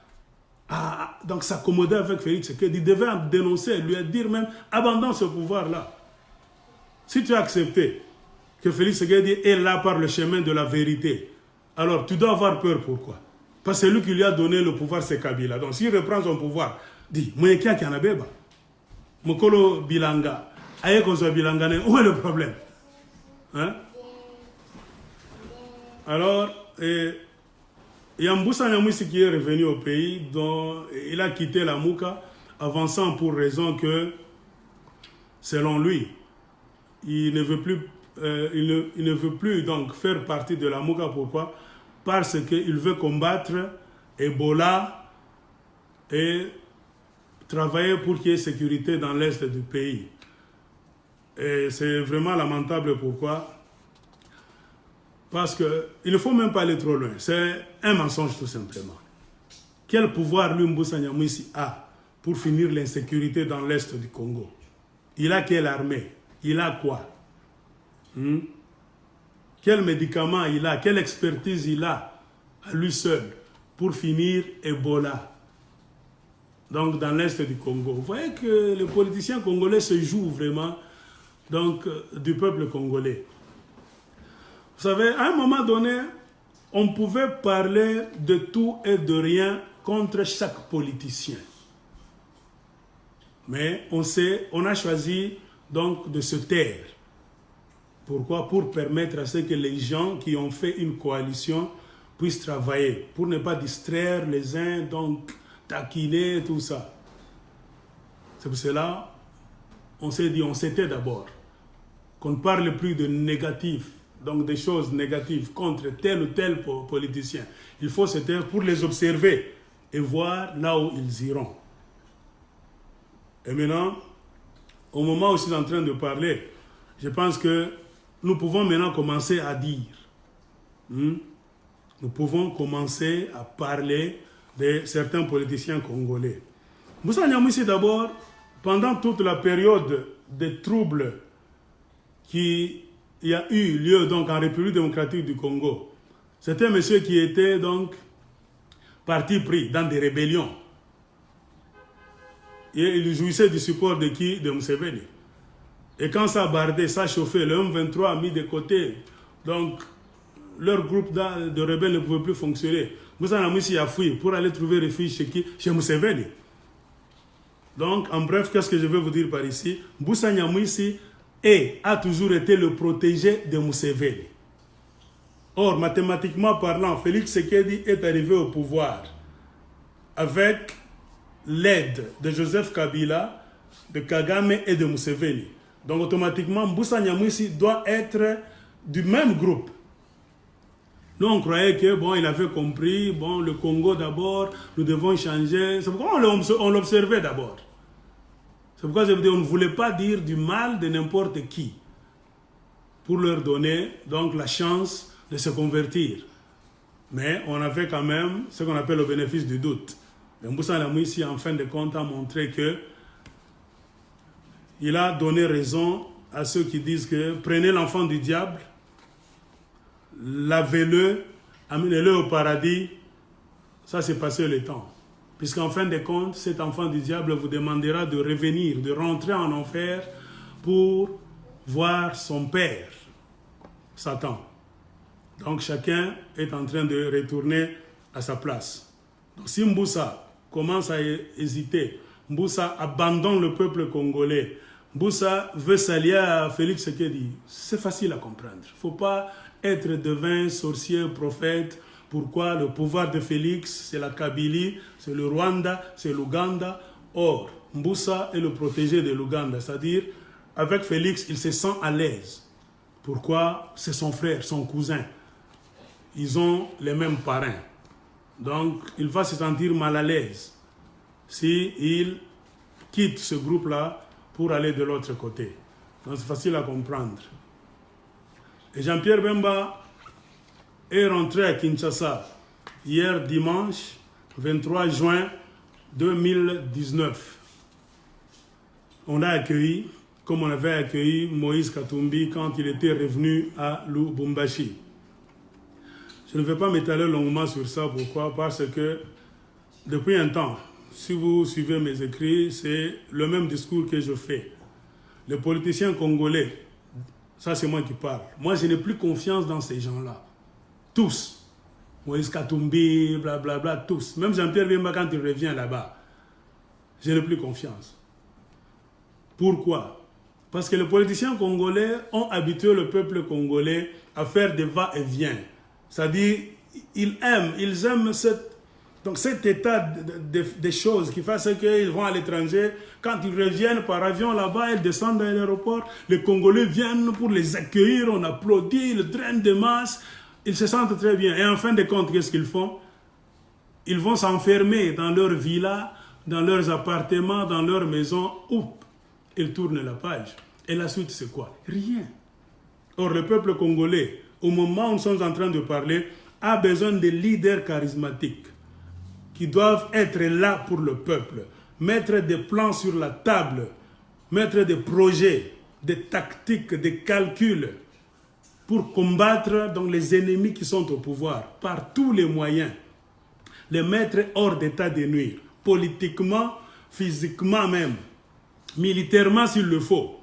Donc s'accommoder avec Félix Tshisekedi, il devait dénoncer, lui dire même, abandonne ce pouvoir-là. Si tu as accepté que Félix Tshisekedi est là par le chemin de la vérité, alors tu dois avoir peur. Pourquoi? Parce que celui qui lui a donné le pouvoir, c'est Kabila. Donc s'il reprend son pouvoir, dit, où est le problème? Hein? Alors, il y a Mboussa Nyamwisi qui est revenu au pays, dont il a quitté la Mouka, avançant pour raison que, selon lui, il ne veut plus donc faire partie de la Mouka. Pourquoi? Parce qu'il veut combattre Ebola et travailler pour qu'il y ait sécurité dans l'est du pays. Et c'est vraiment lamentable. Pourquoi? Parce qu'il ne faut même pas aller trop loin. C'est un mensonge tout simplement. Quel pouvoir lui Mboussa Nyamwisi a pour finir l'insécurité dans l'est du Congo? Il a quelle armée? Il a quoi? Quel médicament il a? Quelle expertise il a à lui seul pour finir Ebola? Donc dans l'est du Congo. Vous voyez que les politiciens congolais se jouent vraiment donc, du peuple congolais. Vous savez, à un moment donné, on pouvait parler de tout et de rien contre chaque politicien. Mais on a choisi donc de se taire. Pourquoi? Pour permettre à ce que les gens qui ont fait une coalition puissent travailler, pour ne pas distraire les uns, donc taquiner, tout ça. C'est pour cela on s'est dit, on s'était d'abord, qu'on ne parle plus de négatif, donc des choses négatives contre tel ou tel politicien. Il faut se taire pour les observer et voir là où ils iront. Et maintenant, au moment où je suis en train de parler, je pense que nous pouvons maintenant commencer à dire. Nous pouvons commencer à parler de certains politiciens congolais. Moussa Nyamwisi d'abord, pendant toute la période des troubles qui y a eu lieu donc en République démocratique du Congo, c'était un monsieur qui était donc parti pris dans des rébellions. Et il jouissait du support de qui? De Museveni. Et quand ça a bardé, ça a chauffé, le M23 a mis de côté. Donc, leur groupe de rebelles ne pouvait plus fonctionner. Moussa Nyamwisi a fui pour aller trouver refuge chez qui? Chez Museveni. Donc, en bref, qu'est-ce que je veux vous dire par ici? Moussa Nyamwisi a toujours été le protégé de Museveni. Or, mathématiquement parlant, Félix Tshisekedi est arrivé au pouvoir avec l'aide de Joseph Kabila, de Kagame et de Museveni. Donc, automatiquement, Moussa Nyamwisi doit être du même groupe. Nous, on croyait que, bon, il avait compris, bon, le Congo d'abord, nous devons changer. C'est pourquoi on l'observait d'abord. C'est pourquoi je vous dis, on ne voulait pas dire du mal de n'importe qui pour leur donner, donc, la chance de se convertir. Mais on avait quand même ce qu'on appelle le bénéfice du doute. Et Moussa Nyamwisi, en fin de compte, a montré que il a donné raison à ceux qui disent que prenez l'enfant du diable, lavez-le, amenez-le au paradis. Ça, c'est passé le temps. Puisqu'en fin de compte, cet enfant du diable vous demandera de revenir, de rentrer en enfer pour voir son père, Satan. Donc chacun est en train de retourner à sa place. Donc si Mboussa commence à hésiter, Mboussa abandonne le peuple congolais, Mboussa veut s'allier à Félix Tshisekedi, c'est facile à comprendre. Il ne faut pas être devin, sorcier, prophète. Pourquoi? Le pouvoir de Félix, c'est la Kabylie, c'est le Rwanda, c'est l'Ouganda. Or, Mboussa est le protégé de l'Ouganda, c'est-à-dire, avec Félix, il se sent à l'aise. Pourquoi? C'est son frère, son cousin. Ils ont les mêmes parrains. Donc, il va se sentir mal à l'aise s'il quitte ce groupe-là pour aller de l'autre côté. Donc, c'est facile à comprendre. Et Jean-Pierre Bemba est rentré à Kinshasa hier dimanche 23 juin 2019. On l'a accueilli comme on avait accueilli Moïse Katumbi quand il était revenu à Lubumbashi. Je ne vais pas m'étaler longuement sur ça. Pourquoi? Parce que depuis un temps, si vous suivez mes écrits, c'est le même discours que je fais. Les politiciens congolais, ça c'est moi qui parle. Moi, je n'ai plus confiance dans ces gens-là. Tous. Moïse Katumbi, blablabla, tous. Même Jean-Pierre Bemba, quand il revient là-bas, je n'ai plus confiance. Pourquoi? Parce que les politiciens congolais ont habitué le peuple congolais à faire des va-et-vient. C'est-à-dire, ils aiment cet état des choses qui fait qu'ils vont à l'étranger. Quand ils reviennent par avion là-bas, ils descendent à l'aéroport. Les Congolais viennent pour les accueillir, on applaudit, ils drainent de masse. Ils se sentent très bien. Et en fin de compte, qu'est-ce qu'ils font? Ils vont s'enfermer dans leurs villas, dans leurs appartements, dans leurs maisons. Oups, ils tournent la page. Et la suite, c'est quoi? Rien. Or, le peuple congolais, au moment où nous sommes en train de parler, a besoin de leaders charismatiques qui doivent être là pour le peuple, mettre des plans sur la table, mettre des projets, des tactiques, des calculs pour combattre donc, les ennemis qui sont au pouvoir par tous les moyens, les mettre hors d'état de nuire, politiquement, physiquement même, militairement s'il le faut.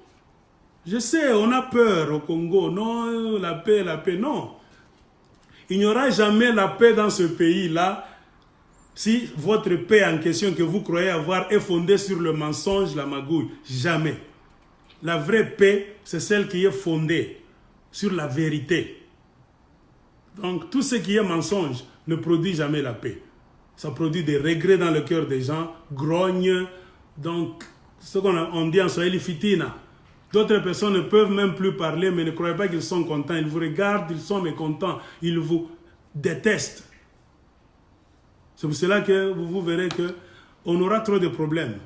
Je sais, on a peur au Congo, non, la paix, non. Il n'y aura jamais la paix dans ce pays-là si votre paix en question que vous croyez avoir est fondée sur le mensonge, la magouille. Jamais. La vraie paix, c'est celle qui est fondée sur la vérité. Donc, tout ce qui est mensonge ne produit jamais la paix. Ça produit des regrets dans le cœur des gens, grogne, donc, ce qu'on dit en Swahili, fitina. D'autres personnes ne peuvent même plus parler, mais ne croyez pas qu'ils sont contents. Ils vous regardent, ils sont mécontents, ils vous détestent. C'est pour cela que vous verrez qu'on aura trop de problèmes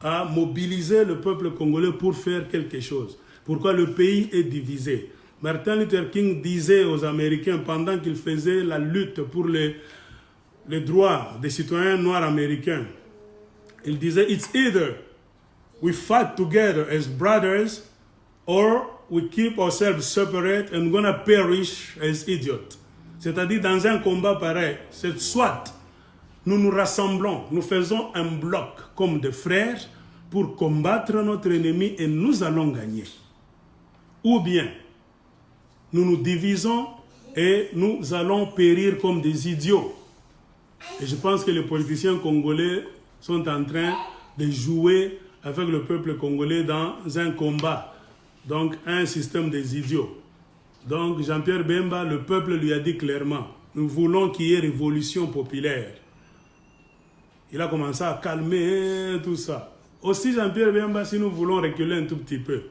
à mobiliser le peuple congolais pour faire quelque chose. Pourquoi le pays est divisé? Martin Luther King disait aux Américains, pendant qu'il faisait la lutte pour les droits des citoyens noirs américains, il disait, it's either we fight together as brothers or we keep ourselves separate and we're gonna perish as idiots. C'est-à-dire, dans un combat pareil, c'est soit nous nous rassemblons, nous faisons un bloc comme des frères pour combattre notre ennemi et nous allons gagner. Ou bien, nous nous divisons et nous allons périr comme des idiots. Et je pense que les politiciens congolais sont en train de jouer avec le peuple congolais dans un combat. Donc, un système des idiots. Donc, Jean-Pierre Bemba, le peuple lui a dit clairement, nous voulons qu'il y ait révolution populaire. Il a commencé à calmer tout ça. Aussi, Jean-Pierre Bemba, si nous voulons reculer un tout petit peu,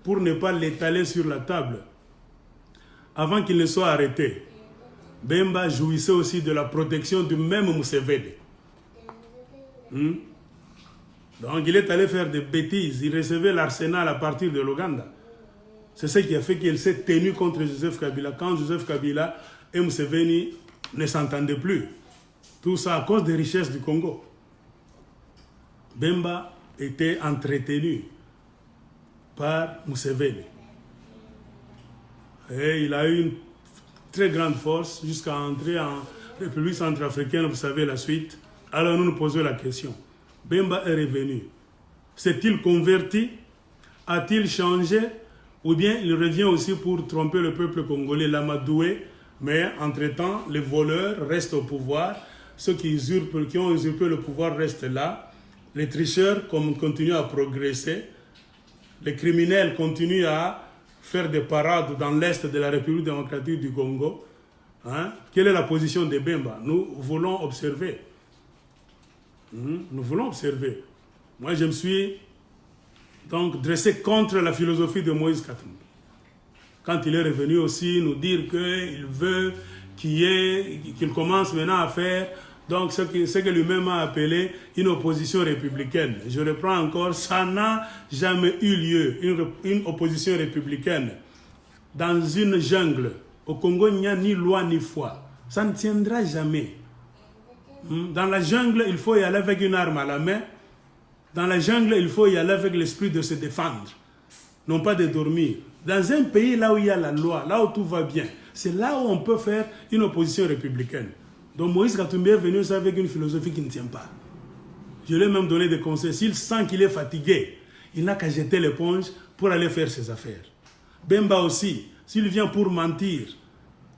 pour ne pas l'étaler sur la table, avant qu'il ne soit arrêté, Bemba jouissait aussi de la protection du même Museveni. Donc il est allé faire des bêtises, il recevait l'arsenal à partir de l'Ouganda. C'est ce qui a fait qu'il s'est tenu contre Joseph Kabila quand Joseph Kabila et Museveni ne s'entendaient plus. Tout ça à cause des richesses du Congo. Bemba était entretenu par Museveni. Et il a eu une très grande force jusqu'à entrer en République centrafricaine, vous savez la suite. Alors nous nous posons la question. Bemba est revenu. S'est-il converti? A-t-il changé? Ou bien il revient aussi pour tromper le peuple congolais, l'amadouer, mais entre-temps, les voleurs restent au pouvoir. Ceux qui ont usurpé le pouvoir restent là. Les tricheurs continuent à progresser. Les criminels continuent à faire des parades dans l'est de la République démocratique du Congo. Quelle est la position de Bemba? Nous voulons observer. Nous voulons observer. Moi, je me suis donc dressé contre la philosophie de Moïse Katumbi. Quand il est revenu aussi nous dire qu'il veut qu'il commence maintenant à faire donc ce que lui-même a appelé une opposition républicaine. Je reprends encore, ça n'a jamais eu lieu, une opposition républicaine dans une jungle. Au Congo, il n'y a ni loi ni foi. Ça ne tiendra jamais. Dans la jungle, il faut y aller avec une arme à la main. Dans la jungle, il faut y aller avec l'esprit de se défendre, non pas de dormir. Dans un pays là où il y a la loi, là où tout va bien, c'est là où on peut faire une opposition républicaine. Donc Moïse Katumbi est venu avec une philosophie qui ne tient pas. Je lui ai même donné des conseils. S'il sent qu'il est fatigué, il n'a qu'à jeter l'éponge pour aller faire ses affaires. Bemba aussi, s'il vient pour mentir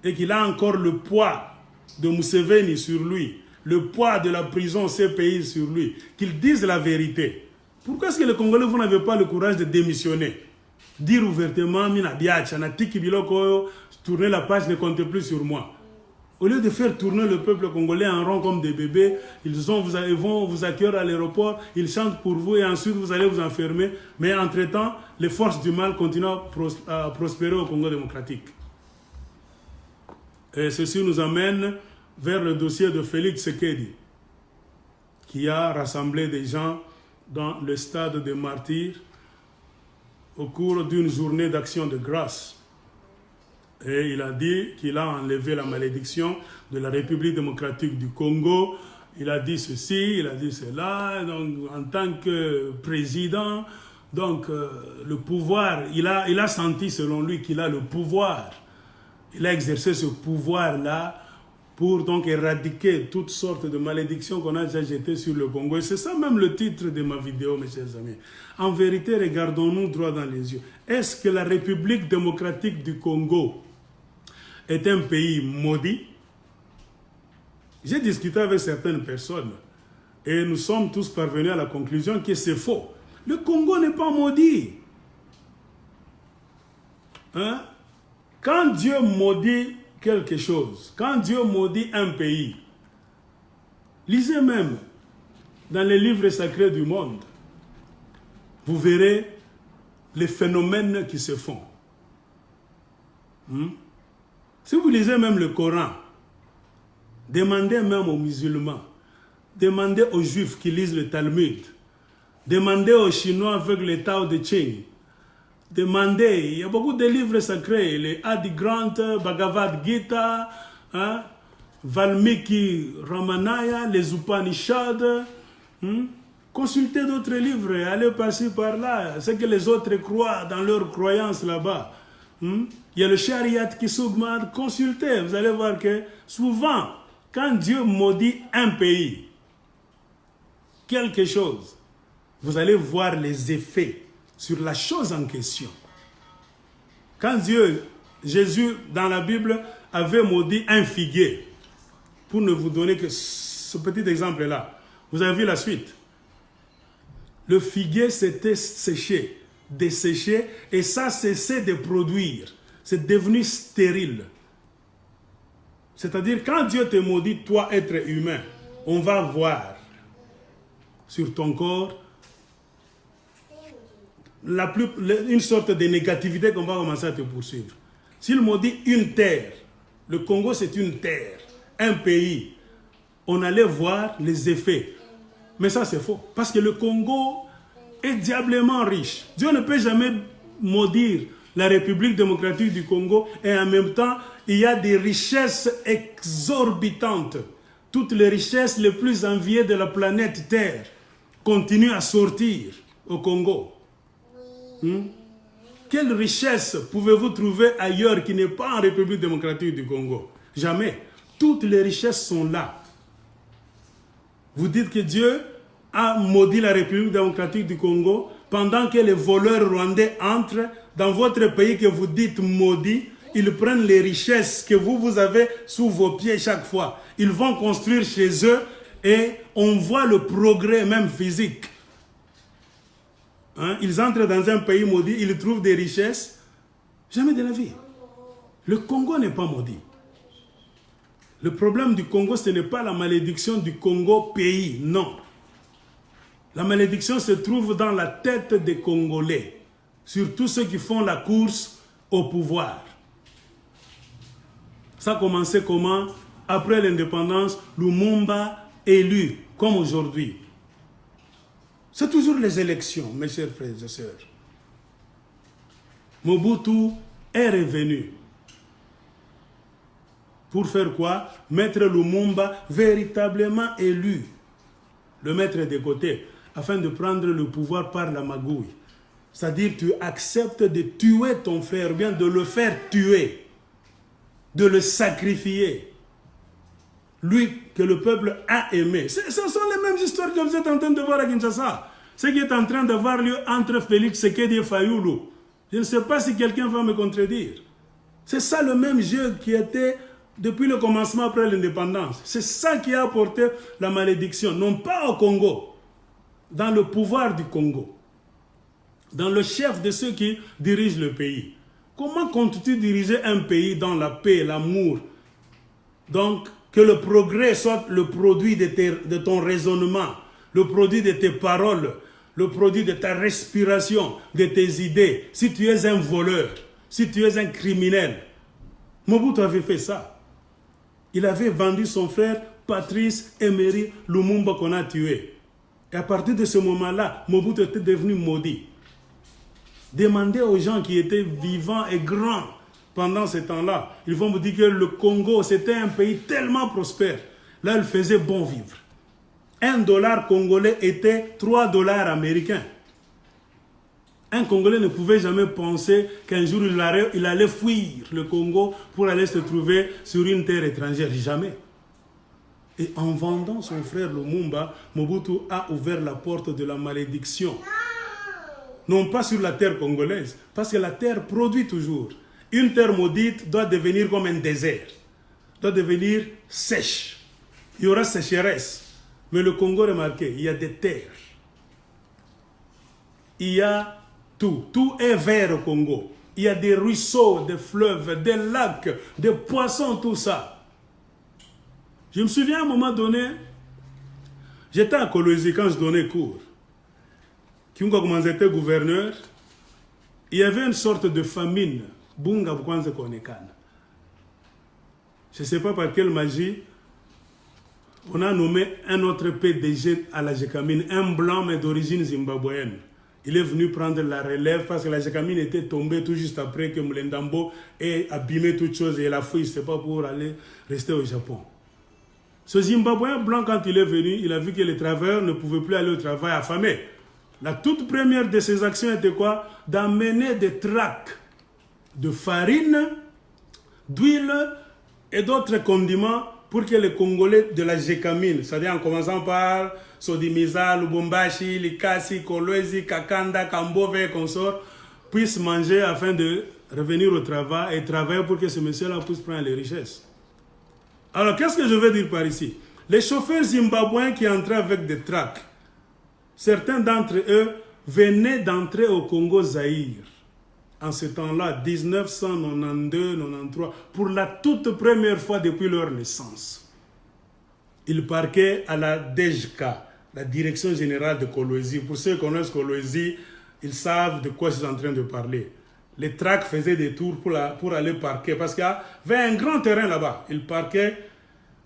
et qu'il a encore le poids de Museveni sur lui, le poids de la prison CPI sur lui, qu'il dise la vérité. Pourquoi est-ce que les Congolais, vous n'avez pas le courage de démissionner? Dire ouvertement, tourner la page, ne comptez plus sur moi. Au lieu de faire tourner le peuple congolais en rond comme des bébés, ils vont vous accueillir à l'aéroport, ils chantent pour vous et ensuite vous allez vous enfermer. Mais entre-temps, les forces du mal continuent à prospérer au Congo démocratique. Et ceci nous amène vers le dossier de Félix Tshisekedi, qui a rassemblé des gens dans le stade des martyrs au cours d'une journée d'action de grâce. Et il a dit qu'il a enlevé la malédiction de la République démocratique du Congo il a dit ceci, il a dit cela, donc en tant que président, donc le pouvoir, il a senti selon lui qu'il a le pouvoir. Il a exercé ce pouvoir-là pour donc éradiquer toutes sortes de malédictions qu'on a déjà jetées sur le Congo. Et c'est ça même le titre de ma vidéo, mes chers amis. En vérité, regardons-nous droit dans les yeux. Est-ce que la République démocratique du Congo est un pays maudit? J'ai discuté avec certaines personnes et nous sommes tous parvenus à la conclusion que c'est faux. Le Congo n'est pas maudit. Hein? Quand Dieu maudit quelque chose, quand Dieu maudit un pays, lisez même dans les livres sacrés du monde, vous verrez les phénomènes qui se font. Si vous lisez même le Coran, demandez même aux musulmans, demandez aux juifs qui lisent le Talmud, demandez aux Chinois avec le Tao de Ching, demandez, il y a beaucoup de livres sacrés, les Adi Grant, Bhagavad Gita, hein, Valmiki Ramanaya, les Upanishads, consultez d'autres livres, allez par-ci par-là, ce que les autres croient dans leurs croyances là-bas. Il y a le Shariat qui s'augmente, consultez, vous allez voir que souvent, quand Dieu maudit un pays, quelque chose, vous allez voir les effets sur la chose en question. Quand Jésus, dans la Bible, avait maudit un figuier, pour ne vous donner que ce petit exemple-là, vous avez vu la suite. Le figuier s'était séché, desséché, et ça cessait de produire. C'est devenu stérile. C'est-à-dire, quand Dieu te maudit, toi, être humain, on va voir sur ton corps une sorte de négativité qu'on va commencer à te poursuivre. S'il maudit une terre, le Congo c'est une terre, un pays, on allait voir les effets. Mais ça c'est faux, parce que le Congo est diablement riche. Dieu ne peut jamais maudire la République démocratique du Congo et en même temps, il y a des richesses exorbitantes. Toutes les richesses les plus enviées de la planète Terre continuent à sortir au Congo. Quelle richesse pouvez-vous trouver ailleurs qui n'est pas en République démocratique du Congo? Jamais. Toutes les richesses sont là. Vous dites que Dieu a maudit la République démocratique du Congo pendant que les voleurs rwandais entrent dans votre pays que vous dites maudit. Ils prennent les richesses que vous avez sous vos pieds chaque fois. Ils vont construire chez eux et on voit le progrès même physique. Ils entrent dans un pays maudit, ils trouvent des richesses. Jamais de la vie. Le Congo n'est pas maudit. Le problème du Congo, ce n'est pas la malédiction du Congo pays, non. La malédiction se trouve dans la tête des Congolais, surtout ceux qui font la course au pouvoir. Ça a commencé comment? Après l'indépendance, Lumumba élu, comme aujourd'hui. C'est toujours les élections, mes chers frères et sœurs. Mobutu est revenu. Pour faire quoi? Mettre Lumumba véritablement élu. Le mettre de côté, afin de prendre le pouvoir par la magouille. C'est-à-dire, tu acceptes de tuer ton frère, ou bien de le faire tuer, de le sacrifier. Lui que le peuple a aimé. Ce sont les mêmes histoires que vous êtes en train de voir à Kinshasa. Ce qui est en train d'avoir lieu entre Félix Tshisekedi et Fayulu. Je ne sais pas si quelqu'un va me contredire. C'est ça le même jeu qui était depuis le commencement après l'indépendance. C'est ça qui a apporté la malédiction. Non pas au Congo, dans le pouvoir du Congo. Dans le chef de ceux qui dirigent le pays. Comment comptes-tu diriger un pays dans la paix, l'amour? Donc, que le progrès soit le produit de ton raisonnement, le produit de tes paroles, le produit de ta respiration, de tes idées. Si tu es un voleur, si tu es un criminel. Mobutu avait fait ça. Il avait vendu son frère Patrice Emery Lumumba qu'on a tué. Et à partir de ce moment-là, Mobutu était devenu maudit. Demandez aux gens qui étaient vivants et grands pendant ce temps-là. Ils vont vous dire que le Congo, c'était un pays tellement prospère. Là, il faisait bon vivre. $1 congolais était $3 américains. Un Congolais ne pouvait jamais penser qu'un jour il allait fuir le Congo pour aller se trouver sur une terre étrangère. Jamais. Et en vendant son frère Lumumba, Mobutu a ouvert la porte de la malédiction. Non pas sur la terre congolaise, parce que la terre produit toujours. Une terre maudite doit devenir comme un désert, doit devenir sèche. Il y aura sécheresse. Mais le Congo, remarquez, il y a des terres. Il y a tout. Tout est vert au Congo. Il y a des ruisseaux, des fleuves, des lacs, des poissons, tout ça. Je me souviens à un moment donné, j'étais à Kolwezi quand je donnais cours. Quand j'étais gouverneur, il y avait une sorte de famine. Bunga Bukwanze Konekan. Je ne sais pas par quelle magie, on a nommé un autre PDG à la Gécamine, un blanc mais d'origine zimbabwéenne. Il est venu prendre la relève parce que la Gécamine était tombée tout juste après que Mulendambo ait abîmé toutes choses et la fouille, c'est pas pour aller rester au Japon. Ce Zimbabwéen blanc, quand il est venu, il a vu que les travailleurs ne pouvaient plus aller au travail affamés. La toute première de ses actions était quoi? D'amener des tracts de farine, d'huile et d'autres condiments pour que les Congolais de la Gécamine, c'est-à-dire en commençant par Sodimiza, Lubumbashi, Likasi, Kolwezi, Kakanda, Kambove et consorts, puissent manger afin de revenir au travail et travailler pour que ce monsieur-là puisse prendre les richesses. Alors, qu'est-ce que je veux dire par ici? Les chauffeurs zimbabwéens qui entraient avec des tracts, certains d'entre eux venaient d'entrer au Congo-Zaïre. En ce temps-là, 1992-93, pour la toute première fois depuis leur naissance. Ils parquaient à la DGK, la Direction Générale de Kolwezi. Pour ceux qui connaissent Kolwezi, ils savent de quoi je suis en train de parler. Les tracts faisaient des tours pour aller parquer, parce qu'il y avait un grand terrain là-bas. Ils parquaient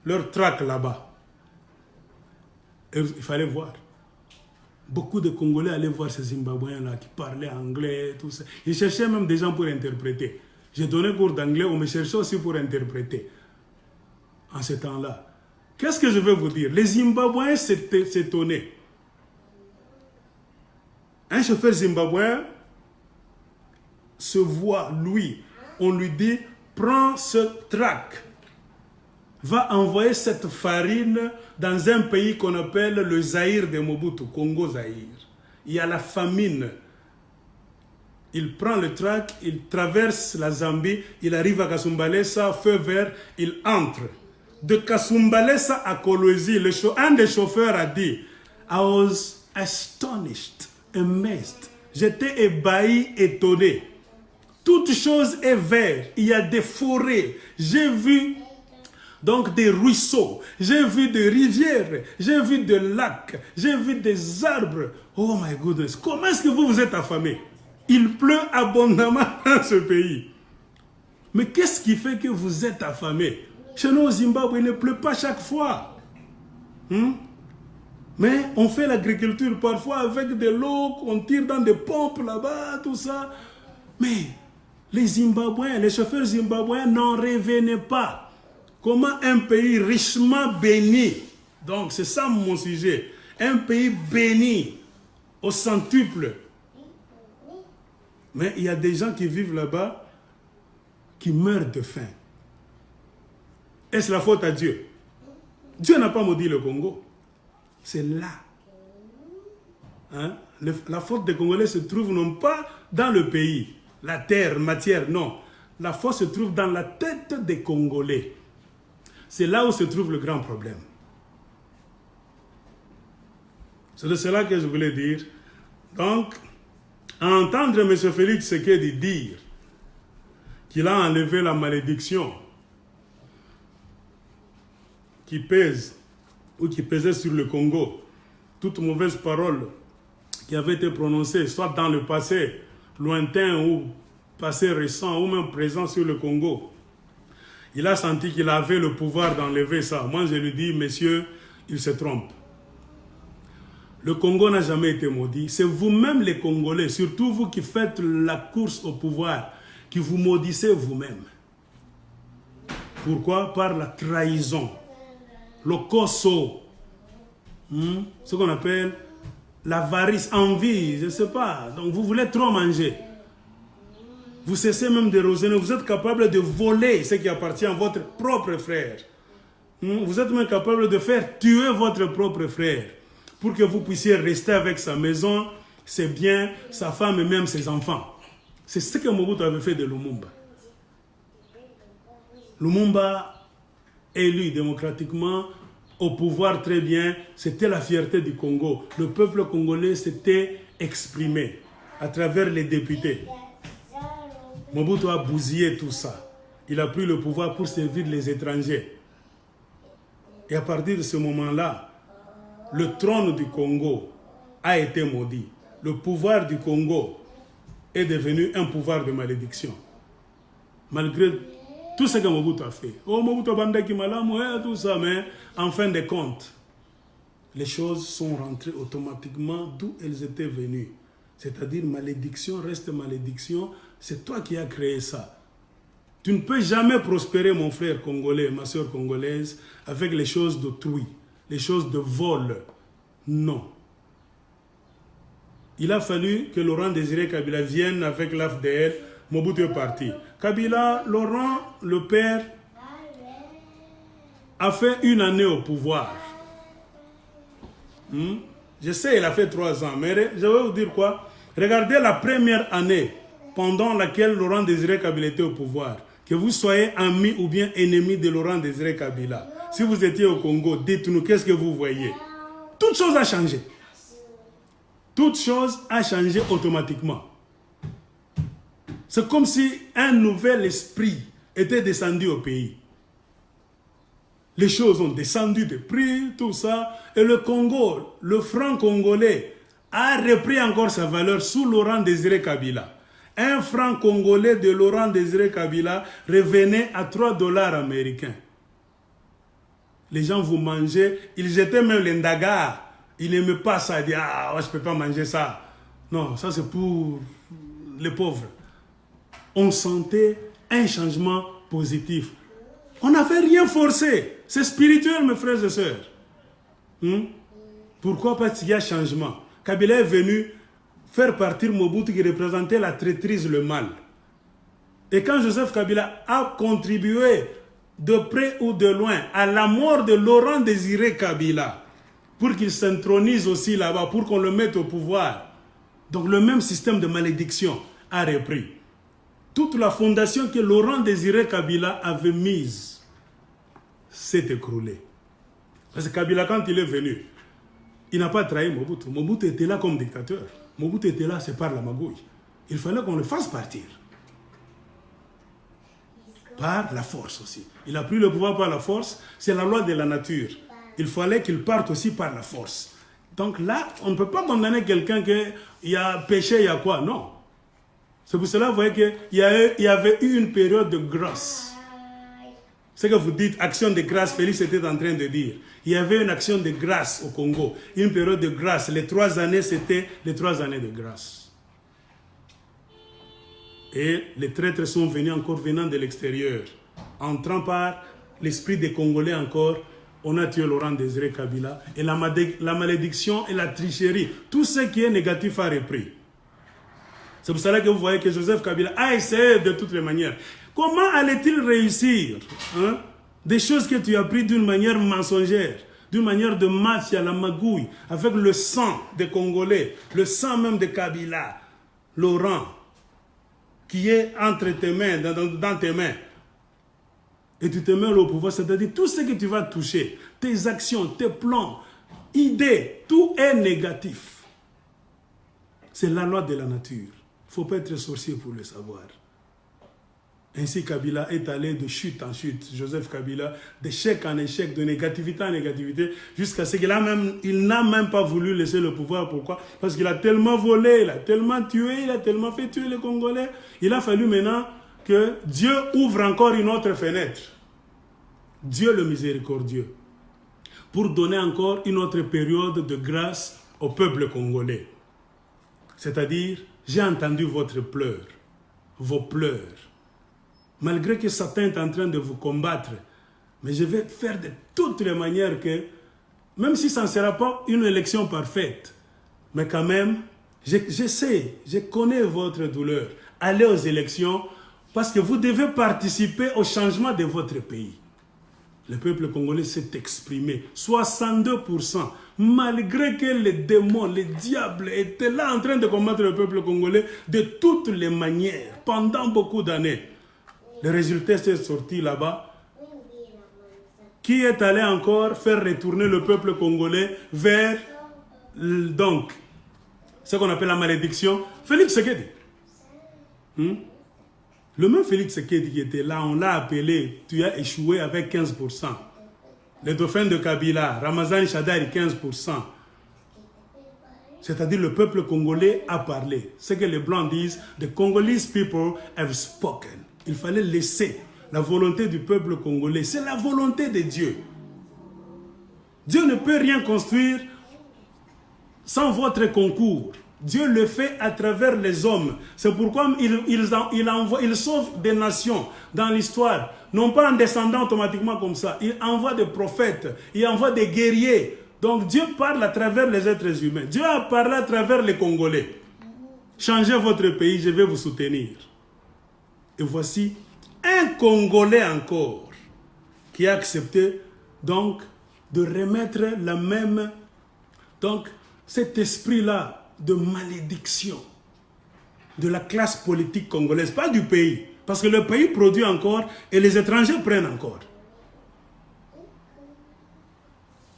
leurs tracts là-bas. Et il fallait voir. Beaucoup de Congolais allaient voir ces Zimbabwéens-là qui parlaient anglais, tout ça. Ils cherchaient même des gens pour interpréter. J'ai donné cours d'anglais, on me cherchait aussi pour interpréter. En ce temps-là. Qu'est-ce que je veux vous dire? Les Zimbabwéens s'étonnaient. Un chauffeur zimbabwéen se voit, lui, on lui dit, prends ce tract, va envoyer cette farine dans un pays qu'on appelle le Zaïre de Mobutu, Congo-Zaïre. Il y a la famine. Il prend le tract, il traverse la Zambie, il arrive à Kasumbalesa, feu vert, il entre. De Kasumbalesa à Kolwezi, un des chauffeurs a dit, I was astonished, amazed. J'étais ébahi, étonné. Toute chose est verte, il y a des forêts. J'ai vu donc des ruisseaux, j'ai vu des rivières, j'ai vu des lacs, j'ai vu des arbres. Oh my goodness, comment est-ce que vous êtes affamés? Il pleut abondamment dans ce pays. Mais qu'est-ce qui fait que vous êtes affamés? Chez nous au Zimbabwe, il ne pleut pas chaque fois. Mais on fait l'agriculture parfois avec de l'eau, on tire dans des pompes là-bas, tout ça. Mais les Zimbabwéens, les chauffeurs zimbabwéens n'en revenaient pas. Comment un pays richement béni, donc c'est ça mon sujet, un pays béni au centuple. Mais il y a des gens qui vivent là-bas qui meurent de faim. Est-ce la faute à Dieu? Dieu n'a pas maudit le Congo. C'est là. La faute des Congolais se trouve non pas dans le pays, la terre, matière, non. La faute se trouve dans la tête des Congolais. C'est là où se trouve le grand problème. C'est de cela que je voulais dire. Donc, à entendre M. Félix Tshisekedi dire qu'il a enlevé la malédiction qui pèse ou qui pesait sur le Congo, toute mauvaise parole qui avait été prononcée, soit dans le passé lointain ou passé récent ou même présent sur le Congo, il a senti qu'il avait le pouvoir d'enlever ça. Moi, je lui dis, messieurs, il se trompe. Le Congo n'a jamais été maudit. C'est vous-même les Congolais, surtout vous qui faites la course au pouvoir, qui vous maudissez vous-même. Pourquoi? Par la trahison. Le Koso. Ce qu'on appelle l'avarice, envie, je ne sais pas. Donc vous voulez trop manger. Vous cessez même de raisonner. Vous êtes capable de voler ce qui appartient à votre propre frère. Vous êtes même capable de faire tuer votre propre frère pour que vous puissiez rester avec sa maison, ses biens, sa femme et même ses enfants. C'est ce que Mobutu avait fait de Lumumba. Lumumba, élu démocratiquement, au pouvoir très bien, c'était la fierté du Congo. Le peuple congolais s'était exprimé à travers les députés. Mobutu a bousillé tout ça. Il a pris le pouvoir pour servir les étrangers. Et à partir de ce moment-là, le trône du Congo a été maudit. Le pouvoir du Congo est devenu un pouvoir de malédiction. Malgré tout ce que Mobutu a fait. Oh, Mobutu a bandaki malamu, tout ça, mais en fin de compte, les choses sont rentrées automatiquement d'où elles étaient venues. C'est-à-dire, malédiction reste malédiction, c'est toi qui as créé ça. Tu ne peux jamais prospérer, mon frère congolais, ma soeur congolaise, avec les choses d'autrui, les choses de vol. Non. Il a fallu que Laurent Désiré Kabila vienne avec l'AFDL. Mobutu est parti. Kabila, Laurent, le père, a fait 1 année au pouvoir. Je sais, il a fait 3 ans, mais je vais vous dire quoi. Regardez la première année pendant laquelle Laurent Désiré Kabila était au pouvoir. Que vous soyez ami ou bien ennemi de Laurent Désiré Kabila. Si vous étiez au Congo, dites-nous, qu'est-ce que vous voyez? Toute chose a changé. Toute chose a changé automatiquement. C'est comme si un nouvel esprit était descendu au pays. Les choses ont descendu de prix, tout ça. Et le Congo, le franc congolais, a repris encore sa valeur sous Laurent Désiré Kabila. Un franc congolais de Laurent Désiré Kabila revenait à 3 $ américains. Les gens vous mangeaient, ils jetaient même les ndagas. Ils n'aimaient pas ça, ils disaient, ah, je ne peux pas manger ça. Non, ça c'est pour les pauvres. On sentait un changement positif. On n'avait rien forcé. C'est spirituel, mes frères et sœurs. Pourquoi? Parce qu'il y a changement. Kabila est venu faire partir Mobutu qui représentait la traîtrise, le mal. Et quand Joseph Kabila a contribué de près ou de loin à la mort de Laurent Désiré Kabila, pour qu'il s'intronise aussi là-bas, pour qu'on le mette au pouvoir, donc le même système de malédiction a repris. Toute la fondation que Laurent Désiré Kabila avait mise s'est écroulée. Parce que Kabila, quand il est venu, il n'a pas trahi Mobutu. Mobutu était là comme dictateur. Mobutu était là, c'est par la magouille. Il fallait qu'on le fasse partir. Par la force aussi. Il a pris le pouvoir par la force, c'est la loi de la nature. Il fallait qu'il parte aussi par la force. Donc là, on ne peut pas condamner quelqu'un qu'il y a péché, il y a quoi? Non. C'est pour cela, vous voyez qu'il y avait eu une période de grâce. Ce que vous dites, action de grâce, Félix était en train de dire. Il y avait une action de grâce au Congo. Une période de grâce. Les 3 années, c'était les 3 années de grâce. Et les traîtres sont venus encore venant de l'extérieur. Entrant par l'esprit des Congolais encore, on a tué Laurent Désiré Kabila. Et la malédiction et la tricherie, tout ce qui est négatif a repris. C'est pour cela que vous voyez que Joseph Kabila a essayé de toutes les manières. Comment allait-il réussir des choses que tu as prises d'une manière mensongère, d'une manière de mafia, la magouille, avec le sang des Congolais, le sang même de Kabila, Laurent, qui est entre tes mains, dans tes mains. Et tu te mets au pouvoir, c'est-à-dire tout ce que tu vas toucher, tes actions, tes plans, idées, tout est négatif. C'est la loi de la nature. Il ne faut pas être sorcier pour le savoir. Ainsi, Kabila est allé de chute en chute. Joseph Kabila, d'échec en échec, de négativité en négativité, jusqu'à ce qu'il n'a même pas voulu laisser le pouvoir. Pourquoi? Parce qu'il a tellement volé, il a tellement tué, il a tellement fait tuer les Congolais. Il a fallu maintenant que Dieu ouvre encore une autre fenêtre. Dieu le miséricordieux. Pour donner encore une autre période de grâce au peuple congolais. C'est-à-dire, j'ai entendu votre pleur, vos pleurs. Malgré que Satan est en train de vous combattre, mais je vais faire de toutes les manières que même si ça ne sera pas une élection parfaite, mais quand même, je sais, je connais votre douleur. Allez aux élections parce que vous devez participer au changement de votre pays. Le peuple congolais s'est exprimé, 62%, malgré que les démons, les diables étaient là en train de combattre le peuple congolais de toutes les manières, pendant beaucoup d'années. Le résultat s'est sorti là-bas. Qui est allé encore faire retourner le peuple congolais vers, donc, ce qu'on appelle la malédiction? Félix Tshisekedi. Le même Félix Tshisekedi qui était là, on l'a appelé, tu as échoué avec 15%. Le dauphin de Kabila, Ramazan Shadari, 15%. C'est-à-dire le peuple congolais a parlé. Ce que les Blancs disent, the Congolese people have spoken. Il fallait laisser la volonté du peuple congolais. C'est la volonté de Dieu. Dieu ne peut rien construire sans votre concours. Dieu le fait à travers les hommes. C'est pourquoi il sauve des nations dans l'histoire. Non pas en descendant automatiquement comme ça. Il envoie des prophètes. Il envoie des guerriers. Donc Dieu parle à travers les êtres humains. Dieu a parlé à travers les Congolais. Changez votre pays, je vais vous soutenir. Et voici un Congolais encore qui a accepté donc de remettre la même, donc cet esprit-là de malédiction de la classe politique congolaise, pas du pays, parce que le pays produit encore et les étrangers prennent encore.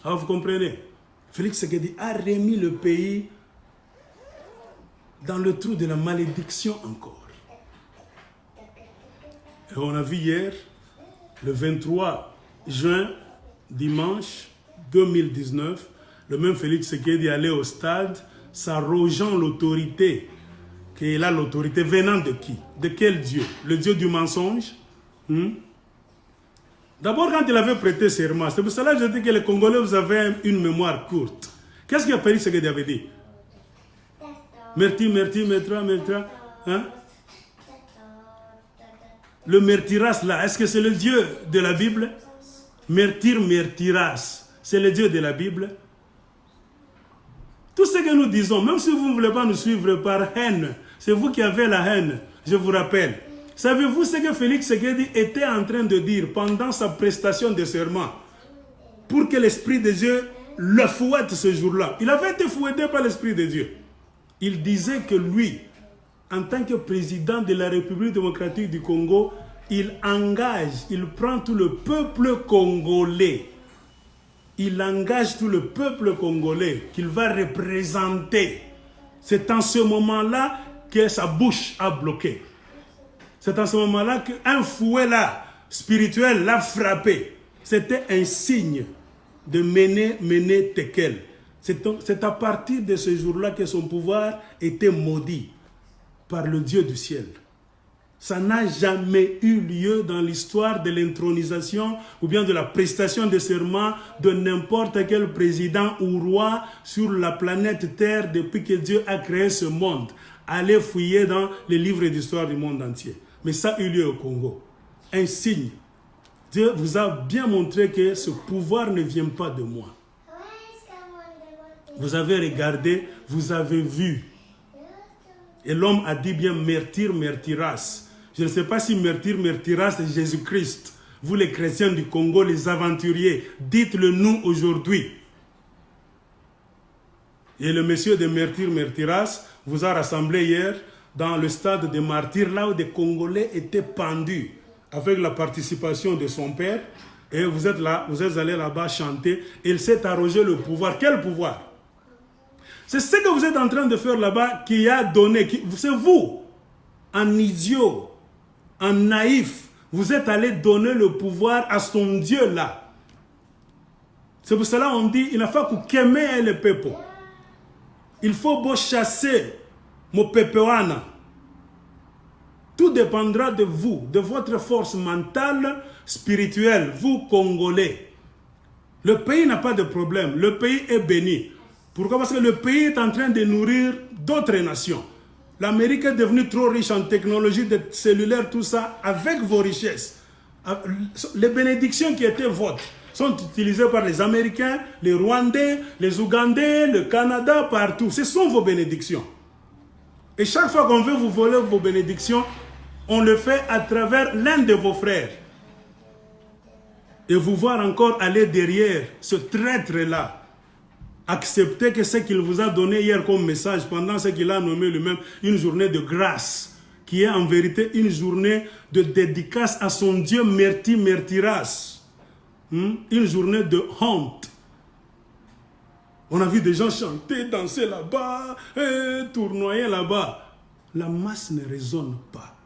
Alors vous comprenez, Félix Tshisekedi a remis le pays dans le trou de la malédiction encore. Et on a vu hier, le 23 juin, dimanche 2019, le même Félix Tshisekedi allait au stade, s'arrogeant l'autorité, qu'il a l'autorité venant de qui? De quel Dieu? Le Dieu du mensonge? D'abord, quand il avait prêté serment, c'est pour cela que je dis que les Congolais, vous avez une mémoire courte. Qu'est-ce que Félix Tshisekedi avait dit? Merti, metra. Hein? Le mertiras là, est-ce que c'est le Dieu de la Bible? Mertiras, c'est le Dieu de la Bible? Tout ce que nous disons, même si vous ne voulez pas nous suivre par haine, c'est vous qui avez la haine, je vous rappelle. Savez-vous ce que Félix Tshisekedi était en train de dire pendant sa prestation de serment pour que l'Esprit de Dieu le fouette ce jour-là? Il avait été fouetté par l'Esprit de Dieu. Il disait que lui, en tant que président de la République démocratique du Congo, il prend tout le peuple congolais. Il engage tout le peuple congolais qu'il va représenter. C'est en ce moment-là que sa bouche a bloqué. C'est en ce moment-là qu'un fouet là, spirituel l'a frappé. C'était un signe de mener Tekel. C'est à partir de ce jour-là que son pouvoir était maudit par le Dieu du ciel. Ça n'a jamais eu lieu dans l'histoire de l'intronisation ou bien de la prestation de serment de n'importe quel président ou roi sur la planète Terre depuis que Dieu a créé ce monde. Allez fouiller dans les livres d'histoire du monde entier. Mais ça a eu lieu au Congo. Un signe. Dieu vous a bien montré que ce pouvoir ne vient pas de moi. Vous avez regardé, vous avez vu. Et l'homme a dit bien mertiras. Je ne sais pas si mertiras c'est Jésus-Christ. Vous les chrétiens du Congo, les aventuriers, dites-le nous aujourd'hui. Et le monsieur de mertiras vous a rassemblé hier dans le stade des martyrs, là où des Congolais étaient pendus avec la participation de son père. Et vous êtes là, vous êtes allés là-bas chanter. Il s'est arrogé le pouvoir. Quel pouvoir? C'est ce que vous êtes en train de faire là-bas qui a donné. C'est vous, en idiot, en naïf, vous êtes allé donner le pouvoir à son Dieu là. C'est pour cela qu'on dit, il ne faut qu'aimer le peuple. Il faut beau chasser mon peuple. Tout dépendra de vous, de votre force mentale, spirituelle, vous Congolais. Le pays n'a pas de problème, le pays est béni. Pourquoi? Parce que le pays est en train de nourrir d'autres nations. L'Amérique est devenue trop riche en technologie de cellulaire, tout ça, avec vos richesses. Les bénédictions qui étaient vôtres sont utilisés par les Américains, les Rwandais, les Ougandais, le Canada, partout. Ce sont vos bénédictions. Et chaque fois qu'on veut vous voler vos bénédictions, on le fait à travers l'un de vos frères. Et vous voir encore aller derrière ce traître-là. Acceptez que ce qu'il vous a donné hier comme message, pendant ce qu'il a nommé lui-même une journée de grâce, qui est en vérité une journée de dédicace à son Dieu Mertiras. Une journée de honte. On a vu des gens chanter, danser là-bas, tournoyer là-bas. La masse ne résonne pas.